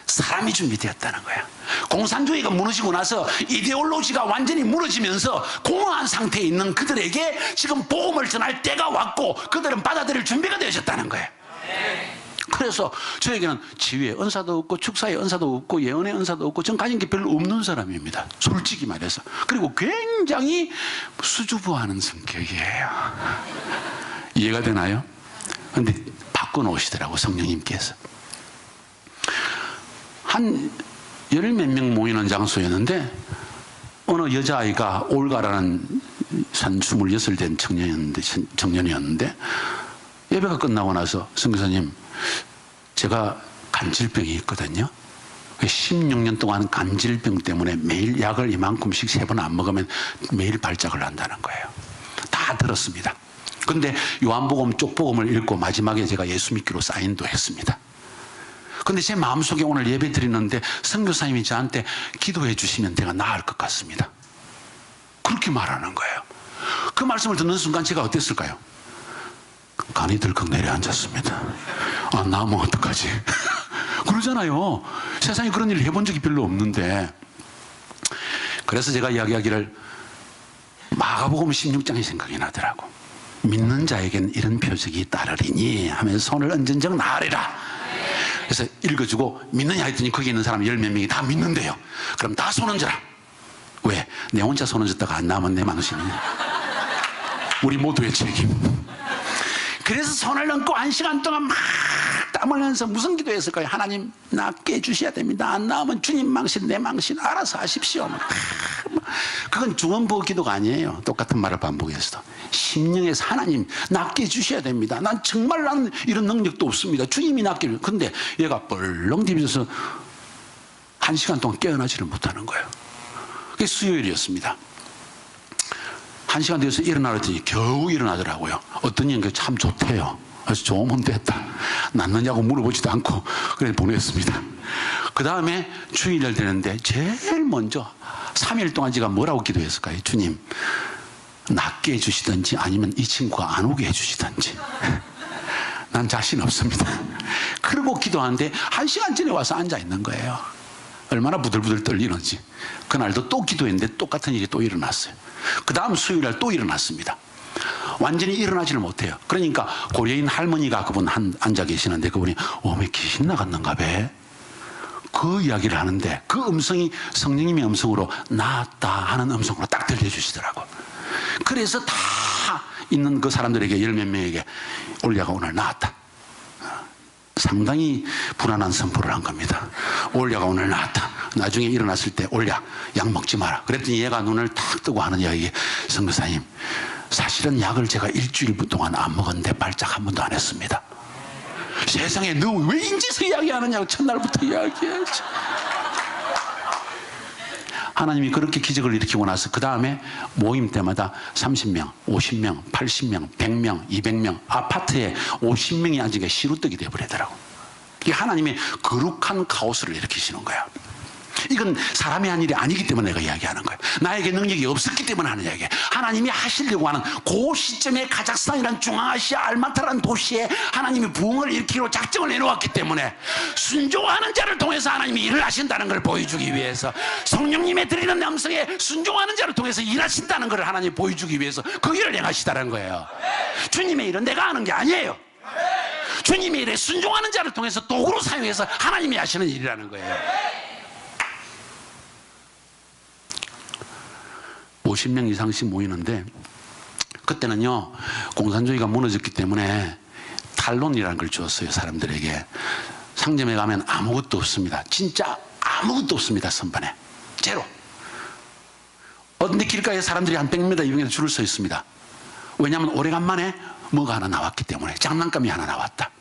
사람이 준비되었다는 거야. 공산주의가 무너지고 나서 이데올로기가 완전히 무너지면서 공허한 상태에 있는 그들에게 지금 복음을 전할 때가 왔고 그들은 받아들일 준비가 되어졌다는 거예요. 그래서 저에게는 지휘의 은사도 없고 축사의 은사도 없고 예언의 은사도 없고 전 가진 게 별로 없는 사람입니다, 솔직히 말해서. 그리고 굉장히 수줍어하는 성격이에요. 이해가 되나요? 근데 바꿔놓으시더라고 성령님께서. 한 10몇 명 모이는 장소였는데 어느 여자아이가 올가라는 한 26 된 청년이었는데 예배가 끝나고 나서 선교사님, 제가 간질병이 있거든요. 16년 동안 간질병 때문에 매일 약을 이만큼씩 3번 안 먹으면 매일 발작을 한다는 거예요. 다 들었습니다. 근데 요한복음 쪽복음을 읽고 마지막에 제가 예수 믿기로 사인도 했습니다. 근데 제 마음속에 오늘 예배 드리는데 선교사님이 저한테 기도해 주시면 내가 나을 것 같습니다, 그렇게 말하는 거예요. 그 말씀을 듣는 순간 제가 어땠을까요? 간이 덜컥 내려앉았습니다. 아, 나면 어떡하지? 그러잖아요. 세상에 그런 일을 해본 적이 별로 없는데. 그래서 제가 이야기하기를, 마가복음 16장이 생각이 나더라고. 믿는 자에겐 이런 표적이 따르리니 하면서 손을 얹은 적 나으리라. 그래서 읽어주고 믿느냐 했더니 거기 있는 사람 10몇 명이 다 믿는데요. 그럼 다 손 얹어라. 왜? 내 혼자 손 얹었다가 안 나오면 내 망신이냐. 우리 모두의 책임. 그래서 손을 얹고 1시간 동안 막 땀 흘리면서 무슨 기도했을까요? 하나님, 낫게 해주셔야 됩니다. 안 나오면 주님 망신, 내 망신 알아서 하십시오. 그건 주원보 기도가 아니에요. 똑같은 말을 반복해서 심령에서 하나님, 낫게 해주셔야 됩니다. 난 정말 나는 이런 능력도 없습니다. 주님이 낫게 해주세요. 근데 얘가 벌렁 뒤집어서 1시간 동안 깨어나지를 못하는 거예요. 그게 수요일이었습니다. 1시간 뒤에서 일어나랬더니 겨우 일어나더라고요. 어떤 년 참 좋대요. 그래서 좋으면 됐다. 낫느냐고 물어보지도 않고 그래서 보냈습니다. 그 다음에 주일날 되는데 제일 먼저 3일 동안 제가 뭐라고 기도했을까요? 주님, 낫게 해주시든지 아니면 이 친구가 안 오게 해주시든지. 난 자신 없습니다. 그러고 기도하는데 1시간 전에 와서 앉아 있는 거예요. 얼마나 부들부들 떨리는지. 그날도 또 기도했는데 똑같은 일이 또 일어났어요. 그 다음 수요일날 또 일어났습니다. 완전히 일어나지를 못해요. 그러니까 고려인 할머니가 그분 앉아 계시는데 그분이 왜 귀신 나갔는가 봐. 그 이야기를 하는데 그 음성이 성령님의 음성으로 나았다 하는 음성으로 딱 들려주시더라고. 그래서 다 있는 그 사람들에게 열 몇 명에게 올리아가 오늘 나았다. 상당히 불안한 선포를 한 겁니다. 올리아가 오늘 나았다. 나중에 일어났을 때 올리아 약 먹지 마라. 그랬더니 얘가 눈을 탁 뜨고 하는 이야기, 선교사님 사실은 약을 제가 일주일 동안 안 먹었는데 발작 한 번도 안 했습니다. 세상에 너 왜 인지서 이야기하느냐고 첫날부터 이야기해야지. 하나님이 그렇게 기적을 일으키고 나서 그 다음에 모임 때마다 30명, 50명, 80명, 100명, 200명 아파트에 50명이 앉은 게 시루떡이 되어버리더라고. 이게 하나님의 거룩한 카오스를 일으키시는 거야. 이건 사람이 한 일이 아니기 때문에 내가 이야기하는 거예요. 나에게 능력이 없었기 때문에 하는 이야기예요. 하나님이 하시려고 하는 그 시점에 카자흐스탄이라는 중앙아시아 알마타라는 도시에 하나님이 부흥을 일으키기로 작정을 내놓았기 때문에 순종하는 자를 통해서 하나님이 일을 하신다는 걸 보여주기 위해서, 성령님의 드리는 음성에 순종하는 자를 통해서 일하신다는 걸 하나님이 보여주기 위해서 그 일을 행하시다는 거예요. 주님의 일은 내가 하는 게 아니에요. 주님의 일에 순종하는 자를 통해서 도구로 사용해서 하나님이 하시는 일이라는 거예요. 50명 이상씩 모이는데 그때는요 공산주의가 무너졌기 때문에 탈론이라는 걸 주었어요. 사람들에게. 상점에 가면 아무것도 없습니다. 진짜 아무것도 없습니다. 선반에 제로. 어떤데 길가에 사람들이 한 100m, 200m 줄을 서 있습니다. 왜냐하면 오래간만에 뭐가 하나 나왔기 때문에. 장난감이 하나 나왔다,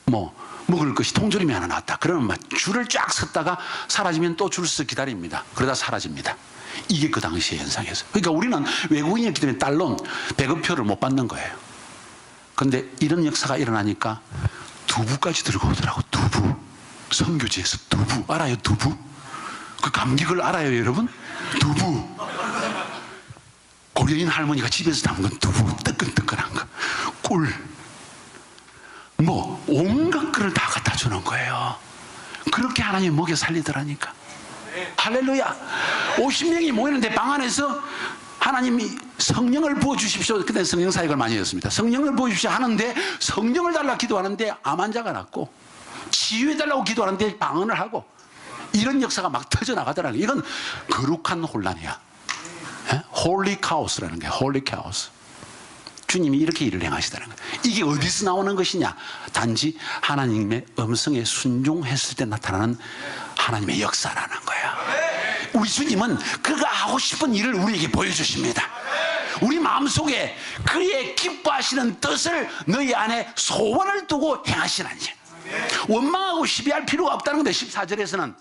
뭐 먹을 것이 통조림이 하나 나왔다. 그러면 막 줄을 쫙 섰다가 사라지면 또 줄 서서 기다립니다. 그러다 사라집니다. 이게 그 당시의 현상이었어요. 그러니까 우리는 외국인이었기 때문에 달론, 배급표를 못 받는 거예요. 그런데 이런 역사가 일어나니까 두부까지 들고 오더라고. 두부. 선교지에서 두부. 알아요? 두부? 그 감격을 알아요, 여러분? 두부. 고려인 할머니가 집에서 담근 두부. 뜨끈뜨끈한 거. 꿀. 뭐 온갖 거를 다 갖다 주는 거예요. 그렇게 하나님 먹여 살리더라니까. 할렐루야. 50명이 모이는데 방 안에서 하나님이 성령을 부어주십시오. 그때 성령 사역을 많이 했습니다. 성령을 부어주십시오 하는데 성령을 달라고 기도하는데 암 환자가 낫고, 치유해달라고 기도하는데 방언을 하고, 이런 역사가 막 터져나가더라고요. 이건 거룩한 혼란이야. 홀리 카오스라는 게 홀리 카오스. 주님이 이렇게 일을 행하시다는 거예요. 이게 어디서 나오는 것이냐? 단지 하나님의 음성에 순종했을 때 나타나는 하나님의 역사라는 거예요. 우리 주님은 그가 하고 싶은 일을 우리에게 보여주십니다. 우리 마음속에 그의 기뻐하시는 뜻을 너희 안에 소원을 두고 행하시는 일. 원망하고 시비할 필요가 없다는 건데 14절에서는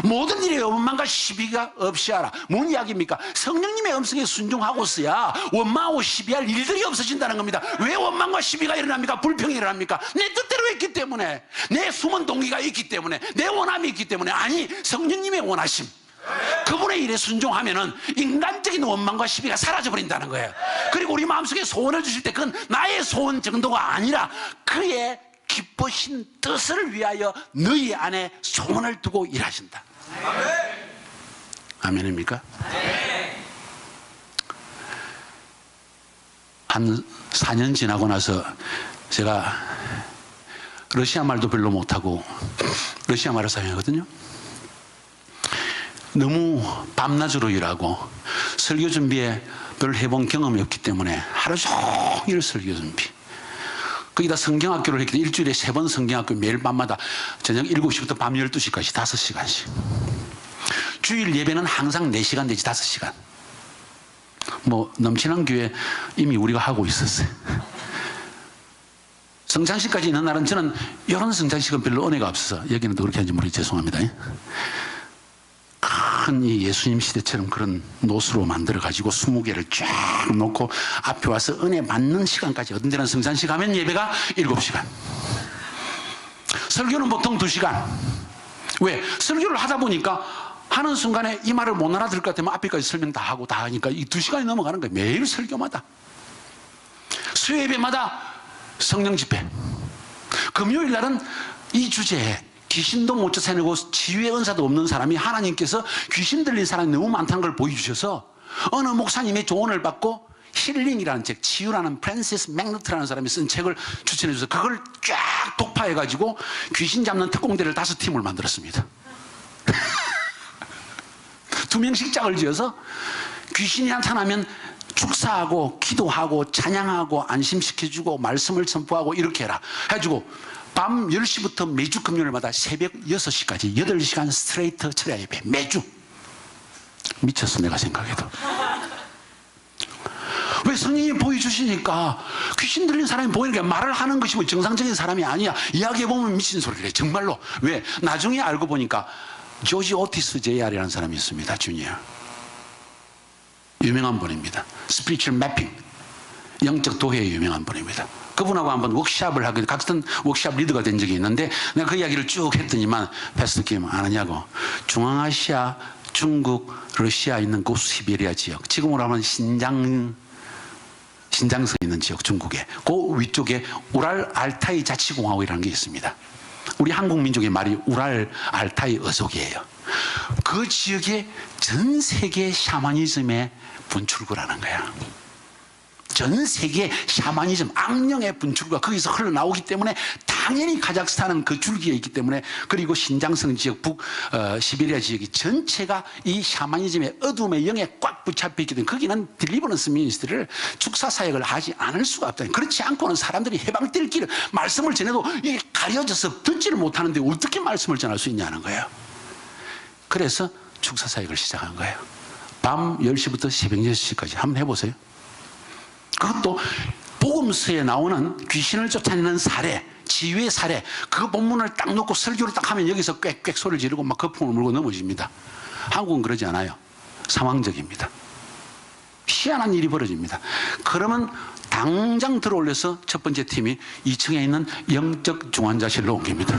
모든 일에 원망과 시비가 없이 하라. 뭔 이야기입니까? 성령님의 음성에 순종하고서야 원망하고 시비할 일들이 없어진다는 겁니다. 왜 원망과 시비가 일어납니까? 불평이 일어납니까? 내 뜻대로 했기 때문에, 내 숨은 동기가 있기 때문에, 내 원함이 있기 때문에. 아니, 성령님의 원하심, 그분의 일에 순종하면은 인간적인 원망과 시비가 사라져버린다는 거예요. 그리고 우리 마음속에 소원을 주실 때 그건 나의 소원 정도가 아니라 그의 기쁘신 뜻을 위하여 너희 안에 소원을 두고 일하신다. 아멘입니까? 한 4년 지나고 나서 제가 러시아 말도 별로 못하고 러시아 말을 사용하거든요. 너무 밤낮으로 일하고 설교 준비에 별 해본 경험이 없기 때문에 하루 종일 설교 준비. 거기다 성경학교를 했기 때문에 일주일에 3번 성경학교, 매일 밤마다 저녁 7시부터 밤 12시까지 5시간씩. 주일 예배는 항상 4시간 내지 5시간. 뭐 넘치는 교회 이미 우리가 하고 있었어요. 성찬식까지 있는 날은 저는 이런 성찬식은 별로 은혜가 없어서, 여기는 또 그렇게 하는지 모르겠 죄송합니다. 큰 이 예수님 시대처럼 그런 노수로 만들어 가지고 20개를 쫙 놓고 앞에 와서 은혜 받는 시간까지, 어떤 데는 성찬식 하면 예배가 7시간. 설교는 보통 2시간. 왜? 설교를 하다 보니까 하는 순간에 이 말을 못 알아들을 것 같으면 앞에까지 설명 다 하고 다 하니까 이 2시간이 넘어가는 거예요. 매일 설교마다. 수요예배마다 성령 집회. 금요일 날은 이 주제에 귀신도 못 쫓아내고 치유의 은사도 없는 사람이 하나님께서 귀신 들린 사람이 너무 많다는 걸 보여주셔서 어느 목사님의 조언을 받고 힐링이라는 책, 치유라는 프랜시스 맥너트라는 사람이 쓴 책을 추천해 줘서 그걸 쫙 독파해가지고 귀신 잡는 특공대를 5팀을 만들었습니다. 2명씩 짝을 지어서 귀신이 나타나면 축사하고 기도하고 찬양하고 안심시켜주고 말씀을 선포하고 이렇게 해라 해가지고 밤 10시부터 매주 금요일마다 새벽 6시까지 8시간 스트레이트 철야 예배 매주. 미쳤어 내가 생각해도. 왜? 성령이 보여주시니까. 귀신 들린 사람이 보이니까 말을 하는 것이 뭐 정상적인 사람이 아니야. 이야기해보면 미친 소리를 해 정말로. 왜? 나중에 알고 보니까 조지 오티스 JR이라는 사람이 있습니다. 주니어. 유명한 분입니다. 스피리추얼 매핑, 영적 도회의 유명한 분입니다. 그분하고 한번 워크숍을 하고 같은 워크숍 리더가 된 적이 있는데 내가 그 이야기를 쭉 했더니만 패스터 김 안 하냐고. 중앙아시아, 중국, 러시아 있는 그 시베리아 지역, 지금으로 하면 신장성에 있는 지역, 중국에 그 위쪽에 우랄 알타이 자치공화국이라는 게 있습니다. 우리 한국 민족의 말이 우랄 알타이 어족이에요. 그 지역에 전 세계 샤머니즘의 분출구라는 거야. 전 세계 샤머니즘, 악령의 분출구가 거기서 흘러나오기 때문에 당연히 카자흐스탄은 그 줄기에 있기 때문에, 그리고 신장성 지역, 시베리아 지역이 전체가 이 샤머니즘의 어둠의 영에 꽉 붙잡혀 있기 때문에 거기는 딜리버런스 미니스트리를 축사 사역을 하지 않을 수가 없다. 그렇지 않고는 사람들이 해방될 길을 말씀을 전해도 이게 가려져서 듣지를 못하는데 어떻게 말씀을 전할 수 있냐는 거예요. 그래서 축사 사역을 시작한 거예요. 밤 10시부터 새벽 6시까지 한번 해보세요. 그것도 복음서에 나오는 귀신을 쫓아내는 사례, 치유의 사례, 그 본문을 딱 놓고 설교를 딱 하면 여기서 꽥꽥 소리를 지르고 막 거품을 물고 넘어집니다. 한국은 그러지 않아요. 상황적입니다. 희한한 일이 벌어집니다. 그러면 당장 들어올려서 첫 번째 팀이 2층에 있는 영적 중환자실로 옮깁니다.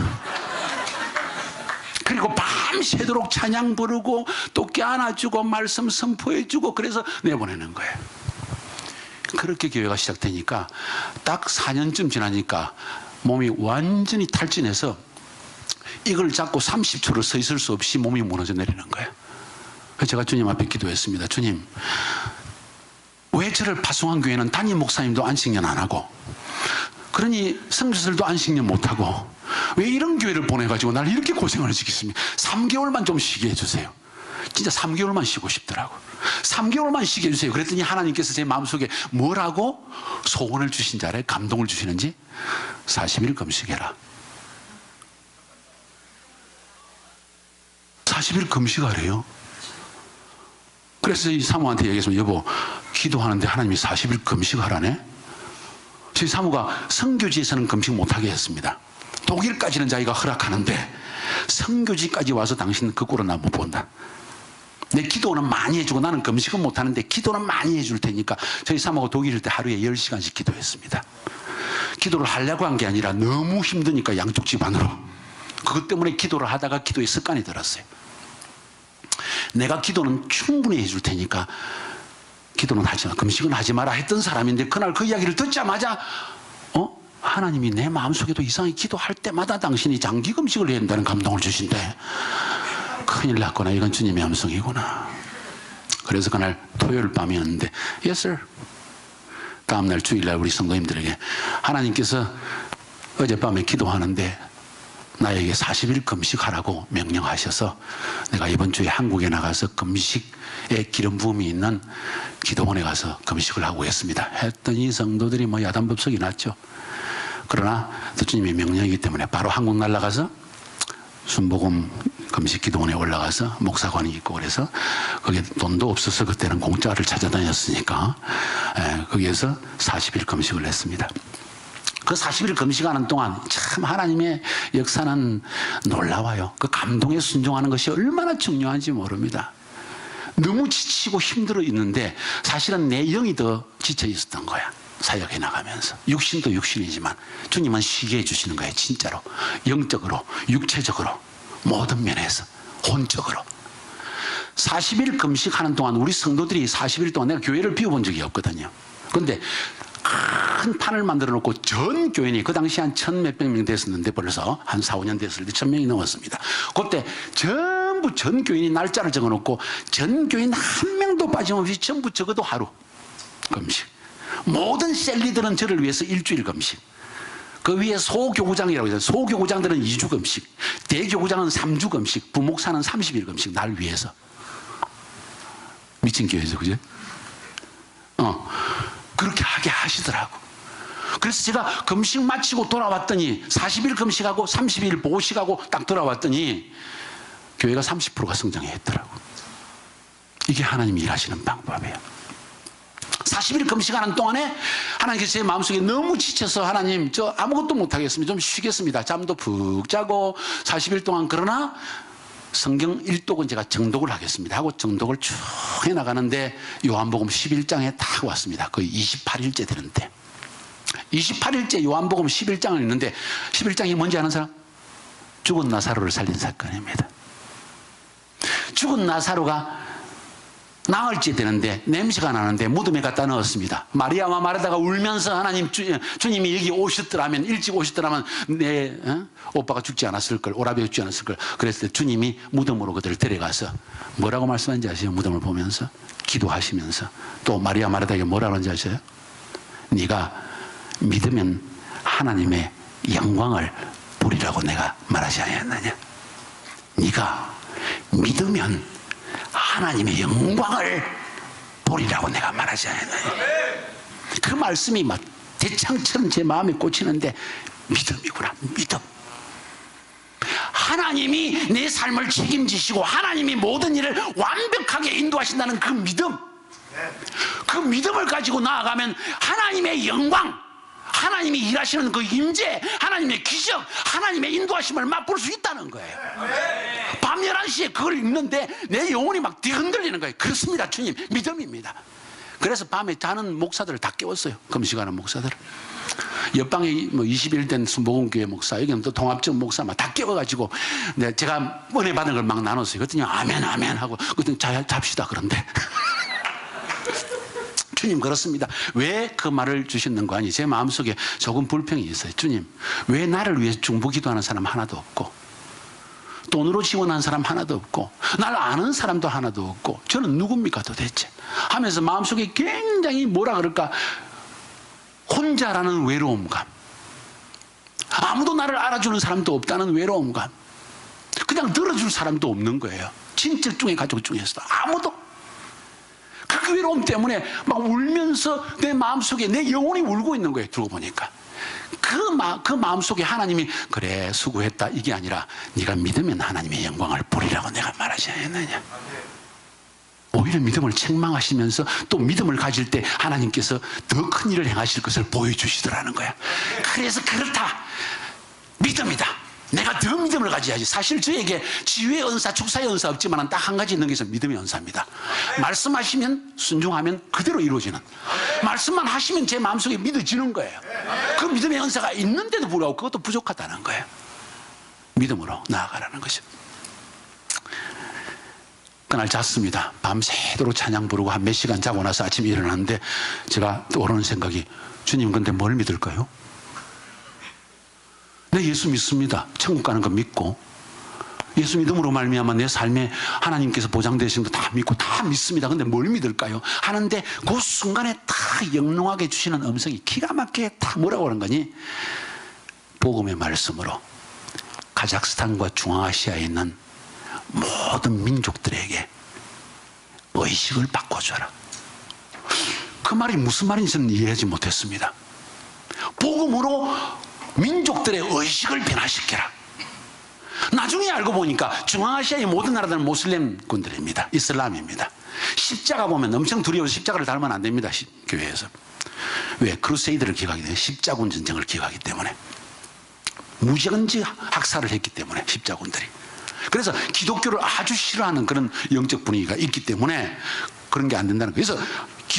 그리고 밤새도록 찬양 부르고 또 껴안아주고 말씀 선포해주고 그래서 내보내는 거예요. 그렇게 교회가 시작되니까 딱 4년쯤 지나니까 몸이 완전히 탈진해서 이걸 잡고 30초를 서 있을 수 없이 몸이 무너져 내리는 거예요. 그래서 제가 주님 앞에 기도했습니다. 주님, 왜 저를 파송한 교회는 담임 목사님도 안식년 안 하고, 그러니 성교사들도 안식년 못 하고, 왜 이런 교회를 보내가지고 나를 이렇게 고생을 시켰습니까? 3개월만 좀 쉬게 해주세요. 진짜 3개월만 쉬고 싶더라고. 3개월만 쉬게 해주세요. 그랬더니 하나님께서 제 마음속에 뭐라고 소원을 주신 줄 알아요? 감동을 주시는지? 40일 금식해라. 40일 금식하래요. 그래서 이 사모한테 얘기했으면, 여보, 기도하는데 하나님이 40일 금식하라네? 저희 사모가 선교지에서는 금식 못하게 했습니다. 독일까지는 자기가 허락하는데 선교지까지 와서 당신 그 꼴은 나 못 본다. 내 기도는 많이 해주고 나는 금식은 못하는데 기도는 많이 해줄 테니까. 저희 사모가 독일일 때 하루에 10시간씩 기도했습니다. 기도를 하려고 한 게 아니라 너무 힘드니까 양쪽 집안으로. 그것 때문에 기도를 하다가 기도의 습관이 들었어요. 내가 기도는 충분히 해줄 테니까 기도는 하지 마, 금식은 하지 마라 했던 사람인데, 그날 그 이야기를 듣자마자 하나님이 내 마음속에도 이상하게 기도할 때마다 당신이 장기 금식을 해야 된다는 감동을 주신대. 큰일 났구나. 이건 주님의 함성이구나. 그래서 그날 토요일 밤이었는데, Yes sir. 다음날 주일날 우리 성도님들에게 하나님께서 어젯밤에 기도하는데 나에게 40일 금식하라고 명령하셔서 내가 이번 주에 한국에 나가서 금식의 기름 부음이 있는 기도원에 가서 금식을 하고 했습니다. 했더니 성도들이 뭐 야단법석이 났죠. 그러나 또 주님의 명령이기 때문에 바로 한국 날아가서 순복음 금식 기도원에 올라가서 목사관이 있고, 그래서 거기에 돈도 없어서 그때는 공짜를 찾아다녔으니까 거기에서 40일 금식을 했습니다. 그 40일 금식하는 동안 참 하나님의 역사는 놀라워요. 그 감동에 순종하는 것이 얼마나 중요한지 모릅니다. 너무 지치고 힘들어 있는데 사실은 내 영이 더 지쳐 있었던 거야. 사역해 나가면서 육신도 육신이지만 주님은 쉬게 해주시는 거예요. 진짜로 영적으로 육체적으로 모든 면에서 혼적으로 40일 금식하는 동안 우리 성도들이 40일 동안 내가 교회를 비워본 적이 없거든요. 그런데 큰 판을 만들어 놓고 전 교인이 그 당시 한 1000몇백 명 됐었는데 벌써 한 4, 5년 됐을 때 1000명이 넘었습니다. 그때 전부 전 교인이 날짜를 적어 놓고 전 교인 한 명도 빠짐없이 전부 적어도 하루 금식. 모든 셀리들은 저를 위해서 일주일 금식. 그 위에 소교구장이라고 해서 소교구장들은 2주 금식, 대교구장은 3주 금식, 부목사는 30일 금식. 날 위해서. 미친 교회죠, 그죠? 그렇게 하게 하시더라고. 그래서 제가 금식 마치고 돌아왔더니 40일 금식하고 30일 보식하고 딱 돌아왔더니 교회가 30%가 성장했더라고. 이게 하나님이 일하시는 방법이에요. 40일 금식하는 동안에 하나님께서 제 마음속에 너무 지쳐서 하나님 저 아무것도 못하겠습니다. 좀 쉬겠습니다. 잠도 푹 자고 40일 동안 그러나 성경 일독은 제가 정독을 하겠습니다 하고 정독을 쭉 해나가는데 요한복음 11장에 딱 왔습니다. 거의 28일째 되는데 28일째 요한복음 11장을 읽는데 11장이 뭔지 아는 사람? 죽은 나사로를 살린 사건입니다. 죽은 나사로가 나을지 되는데 냄새가 나는데 무덤에 갖다 넣었습니다. 마리아와 마르다가 울면서 하나님 주님이 여기 오셨더라면 일찍 오셨더라면 내 오빠가 죽지 않았을 걸, 오라비가 죽지 않았을 걸. 그랬을 때 주님이 무덤으로 그들을 데려가서 뭐라고 말씀하는지 아세요? 무덤을 보면서 기도하시면서 또 마리아 마르다에게 뭐라고 하는지 아세요? 네가 믿으면 하나님의 영광을 보리라고 내가 말하지 않았느냐? 네가 믿으면 하나님의 영광을 보리라고 내가 말하지 않았느냐? 그 말씀이 막 대창처럼 제 마음에 꽂히는데 믿음이구나. 믿음. 하나님이 내 삶을 책임지시고 하나님이 모든 일을 완벽하게 인도하신다는 그 믿음, 그 믿음을 가지고 나아가면 하나님의 영광, 하나님이 일하시는 그 임재, 하나님의 기적, 하나님의 인도하심을 맛볼 수 있다는 거예요. 밤 11시에 그걸 읽는데 내 영혼이 막 뒤흔들리는 거예요. 그렇습니다, 주님. 믿음입니다. 그래서 밤에 자는 목사들을 다 깨웠어요. 금식하는 목사들을. 옆방에 뭐 20일 된 순복음교회 목사, 여기는 또 통합적 목사 막 다 깨워가지고 제가 은혜 받은 걸 막 나눴어요. 그랬더니 아멘 아멘 하고 그랬더니 잡시다 그런데 주님 그렇습니다. 왜 그 말을 주셨는가 하니 제 마음속에 조금 불평이 있어요. 주님 왜 나를 위해 중보기도하는 사람 하나도 없고 돈으로 지원하는 사람 하나도 없고 날 아는 사람도 하나도 없고 저는 누굽니까 도대체 하면서 마음속에 굉장히 뭐라 그럴까 혼자라는 외로움감, 아무도 나를 알아주는 사람도 없다는 외로움감, 그냥 들어줄 사람도 없는 거예요. 친척 중에 가족 중에서도 아무도. 그 외로움 때문에 막 울면서 내 마음속에 내 영혼이 울고 있는 거예요. 들고 보니까 그 마음속에 하나님이 그래 수고했다 이게 아니라 네가 믿으면 하나님의 영광을 보리라고 내가 말하지 않았느냐. 오히려 믿음을 책망하시면서 또 믿음을 가질 때 하나님께서 더 큰 일을 행하실 것을 보여주시더라는 거야. 그래서 그렇다, 믿음이다, 내가 더 믿음을 가져야지. 사실 저에게 지휘의 은사, 축사의 은사 없지만 딱 한 가지 있는 게 있어요. 믿음의 은사입니다. 말씀하시면 순종하면 그대로 이루어지는, 말씀만 하시면 제 마음속에 믿어지는 거예요. 그 믿음의 은사가 있는데도 불구하고 그것도 부족하다는 거예요. 믿음으로 나아가라는 것이죠. 그날 잤습니다. 밤새도록 찬양 부르고 한 몇 시간 자고 나서 아침에 일어났는데 제가 떠오르는 생각이, 주님 근데 뭘 믿을까요? 내 예수 믿습니다. 천국 가는 거 믿고 예수 믿음으로 말미암아 내 삶에 하나님께서 보장되신 거 다 믿고 다 믿습니다. 근데 뭘 믿을까요? 하는데 그 순간에 다 영롱하게 주시는 음성이 기가 막히게 다 뭐라고 하는 거니? 복음의 말씀으로 카자흐스탄과 중앙아시아에 있는 모든 민족들에게 의식을 바꿔줘라. 그 말이 무슨 말인지 저는 이해하지 못했습니다. 복음으로 민족들의 의식을 변화시켜라. 나중에 알고 보니까 중앙아시아의 모든 나라들은 모슬렘군들입니다. 이슬람입니다. 십자가 보면 엄청 두려워서 십자가를 달면 안 됩니다. 교회에서. 왜? 크루세이드를 기억하기 때문에, 십자군 전쟁을 기억하기 때문에, 무지한지 학살을 했기 때문에 십자군들이. 그래서 기독교를 아주 싫어하는 그런 영적 분위기가 있기 때문에 그런 게 안 된다는 거예요. 그래서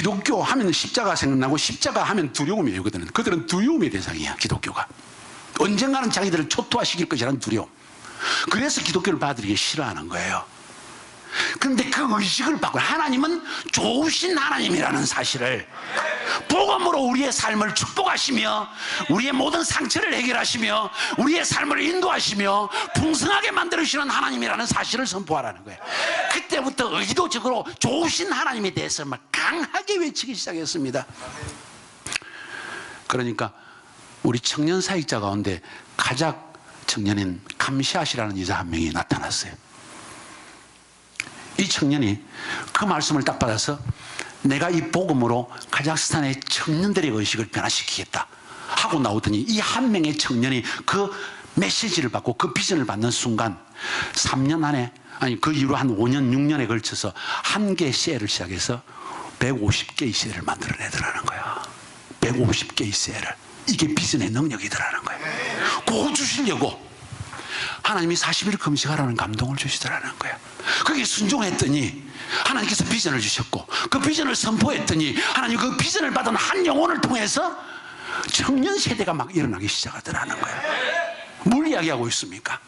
기독교 하면 십자가 생각나고 십자가 하면 두려움이 오거든요. 그들은 두려움의 대상이야, 기독교가. 언젠가는 자기들을 초토화시킬 것이라는 두려움. 그래서 기독교를 받아들이기 싫어하는 거예요. 그런데 그 의식을 바꿔 하나님은 좋으신 하나님이라는 사실을, 복음으로 우리의 삶을 축복하시며 우리의 모든 상처를 해결하시며 우리의 삶을 인도하시며 풍성하게 만들어주시는 하나님이라는 사실을 선포하라는 거예요. 그때부터 의도적으로 좋으신 하나님에 대해서 막 강하게 외치기 시작했습니다. 그러니까 우리 청년 사역자 가운데 가작 청년인 감시아시라는 여자 한 명이 나타났어요. 이 청년이 그 말씀을 딱 받아서 내가 이 복음으로 카자흐스탄의 청년들의 의식을 변화시키겠다 하고 나오더니 이 한 명의 청년이 그 메시지를 받고 그 비전을 받는 순간 3년 안에, 아니 그 이후로 한 5년 6년에 걸쳐서 한 개의 셀을 시작해서 150개의 셀을 만들어내더라는 거야. 150개의 셀을. 이게 비전의 능력이더라는 거예요. 그거 주시려고 하나님이 40일 금식하라는 감동을 주시더라는 거예요. 거기에 순종했더니 하나님께서 비전을 주셨고, 그 비전을 선포했더니 하나님 그 비전을 받은 한 영혼을 통해서 청년 세대가 막 일어나기 시작하더라는 거예요. 뭘 이야기하고 있습니까?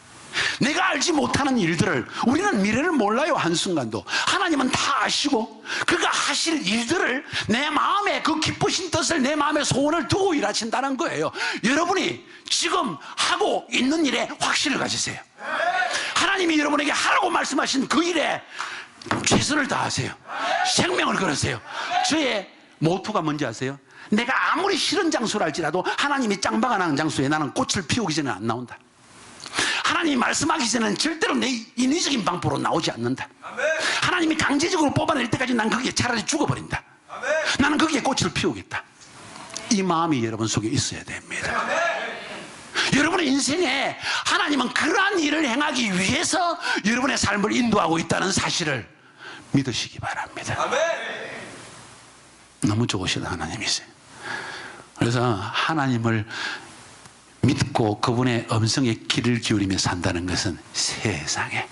내가 알지 못하는 일들을, 우리는 미래를 몰라요. 한순간도. 하나님은 다 아시고 그가 하실 일들을 내 마음에, 그 기쁘신 뜻을 내 마음에 소원을 두고 일하신다는 거예요. 여러분이 지금 하고 있는 일에 확신을 가지세요. 하나님이 여러분에게 하라고 말씀하신 그 일에 최선을 다하세요. 생명을 걸으세요. 저의 모토가 뭔지 아세요? 내가 아무리 싫은 장소를 할지라도 하나님이 짱박아 나는 장소에 나는 꽃을 피우기 전에 안 나온다. 하나님이 말씀하기 전에는 절대로 내 인위적인 방법으로 나오지 않는다. 하나님이 강제적으로 뽑아낼 때까지 난 거기에 차라리 죽어버린다. 나는 거기에 꽃을 피우겠다. 이 마음이 여러분 속에 있어야 됩니다. 여러분의 인생에 하나님은 그러한 일을 행하기 위해서 여러분의 삶을 인도하고 있다는 사실을 믿으시기 바랍니다. 너무 좋으신 하나님이세요. 그래서 하나님을 믿고 그분의 음성에 귀를 기울이며 산다는 것은 세상에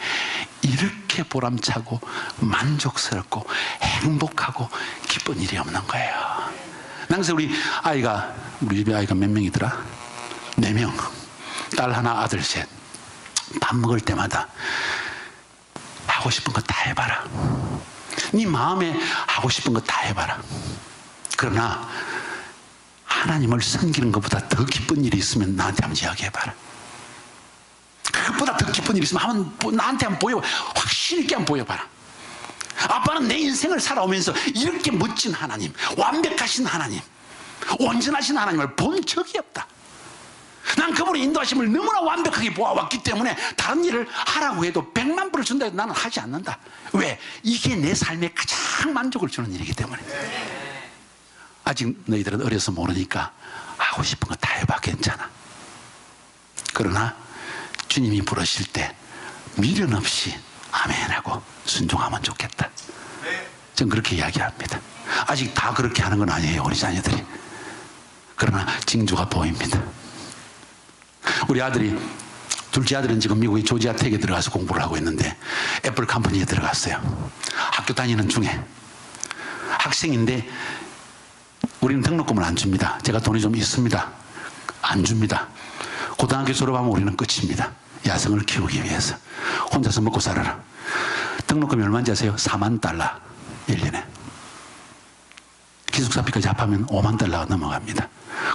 이렇게 보람차고 만족스럽고 행복하고 기쁜 일이 없는 거예요. 그래서 우리 집에 아이가 몇 명이더라? 4명. 딸 하나, 아들 셋. 밥 먹을 때마다 하고 싶은 거 다 해봐라. 네 마음에 하고 싶은 거 다 해봐라. 그러나 하나님을 섬기는 것보다 더 기쁜 일이 있으면 나한테 한번 이야기해봐라. 그것보다 더 기쁜 일이 있으면 나한테 한번 보여봐. 확실히 있게 한번 보여봐라. 아빠는 내 인생을 살아오면서 이렇게 멋진 하나님, 완벽하신 하나님, 온전하신 하나님을 본 적이 없다. 난 그분의 인도하심을 너무나 완벽하게 보아왔기 때문에 다른 일을 하라고 해도 100만 불을 준다 해도 나는 하지 않는다. 왜? 이게 내 삶에 가장 만족을 주는 일이기 때문에. 아직 너희들은 어려서 모르니까 하고 싶은 거 다 해봐. 괜찮아. 그러나 주님이 부르실 때 미련 없이 아멘하고 순종하면 좋겠다. 전 그렇게 이야기합니다. 아직 다 그렇게 하는 건 아니에요, 우리 자녀들이. 그러나 징조가 보입니다. 우리 아들이, 둘째 아들은 지금 미국의 조지아 텍에 들어가서 공부를 하고 있는데 애플 컴퍼니에 들어갔어요. 학교 다니는 중에. 학생인데 우리는 등록금을 안 줍니다. 제가 돈이 좀 있습니다. 안 줍니다. 고등학교 졸업하면 우리는 끝입니다. 야성을 키우기 위해서. 혼자서 먹고 살아라. 등록금이 얼마인지 아세요? 4만 달러 1년에. 기숙사비까지 합하면 5만 달러가 넘어갑니다.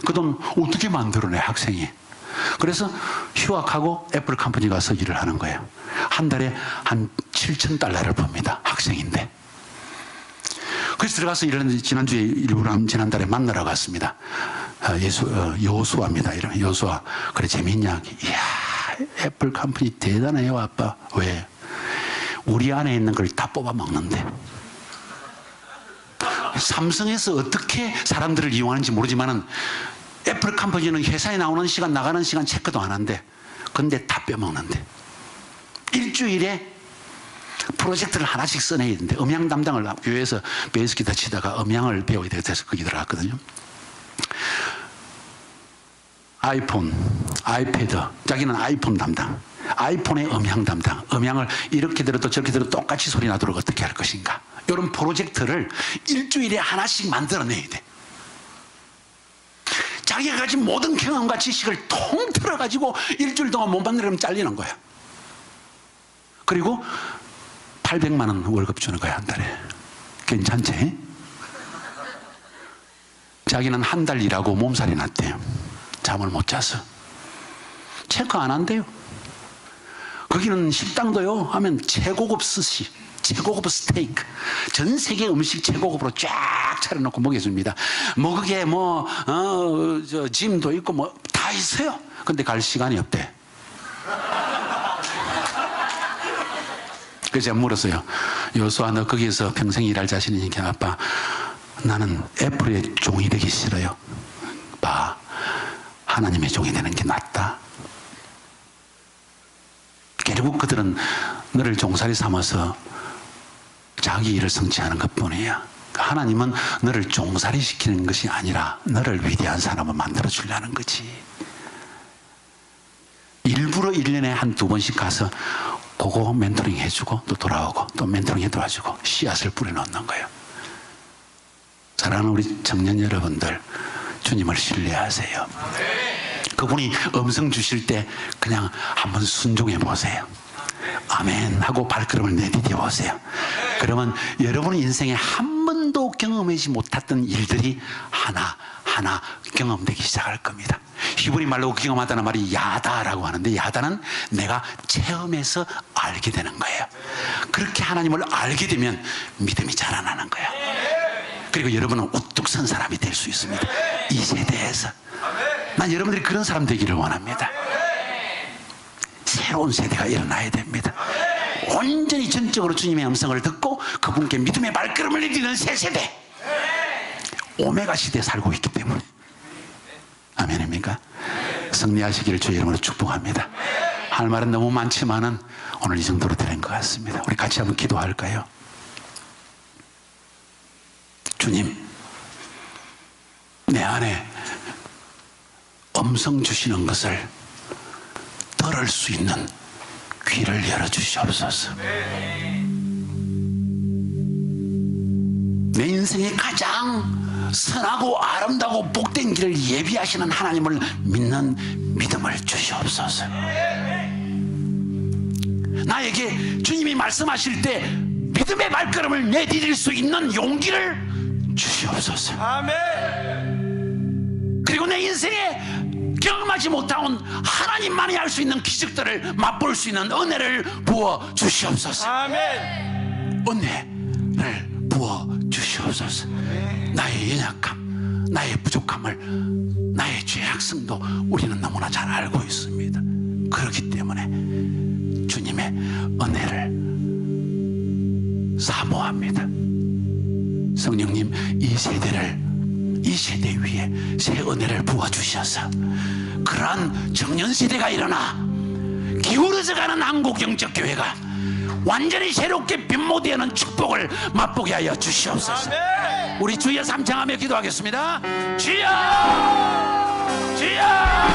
그 돈 어떻게 만들어내, 학생이. 그래서 휴학하고 애플 컴퍼니 가서 일을 하는 거예요. 한 달에 한 7천 달러를 법니다. 학생인데. 그래서 들어가서 일하는데 지난주에 일부러 지난달에 만나러 갔습니다. 여호수아입니다. 이름 여호수아. 그래, 재밌냐? 이야, 애플 컴퍼니 대단해요, 아빠. 왜? 우리 안에 있는 걸 다 뽑아 먹는데. 삼성에서 어떻게 사람들을 이용하는지 모르지만은 애플 컴퍼니는 회사에 나오는 시간, 나가는 시간 체크도 안 한대. 근데 다 빼먹는데. 일주일에 프로젝트를 하나씩 써내야 되는데, 음향 담당을 교회에서 베이스 기타 치다가 음향을 배워야 돼서 거기 들어갔거든요. 아이폰, 아이패드, 자기는 아이폰 담당, 아이폰의 음향 담당, 음향을 이렇게 들어도 저렇게 들어도 똑같이 소리 나도록 어떻게 할 것인가, 이런 프로젝트를 일주일에 하나씩 만들어내야 돼. 자기가 가진 모든 경험과 지식을 통틀어 가지고 일주일 동안 못 만들면 잘리는 거야. 그리고 800만 원 월급 주는 거야, 한 달에. 괜찮지? 자기는 한 달 일하고 몸살이 났대요. 잠을 못 자서. 체크 안 한대요. 거기는 식당도요 하면 최고급 스시, 최고급 스테이크, 전 세계 음식 최고급으로 쫙 차려놓고 먹여줍니다. 그게 짐도 있고 뭐 다 있어요. 근데 갈 시간이 없대. 그래서 제가 물었어요. 여수아, 너 거기에서 평생 일할 자신이니까 아빠, 나는 애플의 종이 되기 싫어요. 봐, 하나님의 종이 되는 게 낫다. 결국 그들은 너를 종살이 삼아서 자기 일을 성취하는 것뿐이야. 하나님은 너를 종살이 시키는 것이 아니라 너를 위대한 사람을 만들어 주려는 거지. 일부러 1년에 한두 번씩 가서 그거 멘토링 해주고 또 돌아오고 또 멘토링 해 도와주고 씨앗을 뿌려놓는 거예요. 사랑하는 우리 청년 여러분들, 주님을 신뢰하세요. 그분이 음성 주실 때 그냥 한번 순종해 보세요. 아멘 하고 발걸음을 내디뎌 보세요. 그러면 여러분 인생에 한 번도 경험하지 못했던 일들이 하나하나 경험되기 시작할 겁니다. 히브리 말로 경험하다는 말이 야다라고 하는데, 야다는 내가 체험해서 알게 되는 거예요. 그렇게 하나님을 알게 되면 믿음이 자라나는 거예요. 그리고 여러분은 우뚝 선 사람이 될 수 있습니다. 이 세대에서. 난 여러분들이 그런 사람 되기를 원합니다. 새로운 세대가 일어나야 됩니다. 온전히 전적으로 주님의 음성을 듣고 그분께 믿음의 발걸음을 내딛는 새 세대. 오메가 시대에 살고 있기 때문에. 아멘입니까? 승리하시기를 주의 이름으로 축복합니다. 할 말은 너무 많지만은 오늘 이 정도로 되는 것 같습니다. 우리 같이 한번 기도할까요? 주님, 내 안에 음성 주시는 것을 들을 수 있는 귀를 열어주시옵소서. 내 인생에 가장 선하고 아름다우고 복된 길을 예비하시는 하나님을 믿는 믿음을 주시옵소서. 나에게 주님이 말씀하실 때 믿음의 발걸음을 내디딜 수 있는 용기를 주시옵소서. 아멘. 그리고 내 인생에 경험하지 못한 하나님만이 할 수 있는 기적들을 맛볼 수 있는 은혜를 부어 주시옵소서. 아멘. 은혜를 부어 주시옵소서. 나의 연약함, 나의 부족함을, 나의 죄악성도 우리는 너무나 잘 알고 있습니다. 그렇기 때문에 주님의 은혜를 사모합니다. 성령님, 이 세대 위에 새 은혜를 부어주셔서 그러한 청년세대가 일어나 기울어져가는 한국 영적교회가 완전히 새롭게 변모되는 축복을 맛보게 하여 주시옵소서. 우리 주여 삼창하며 기도하겠습니다. 주여, 주여.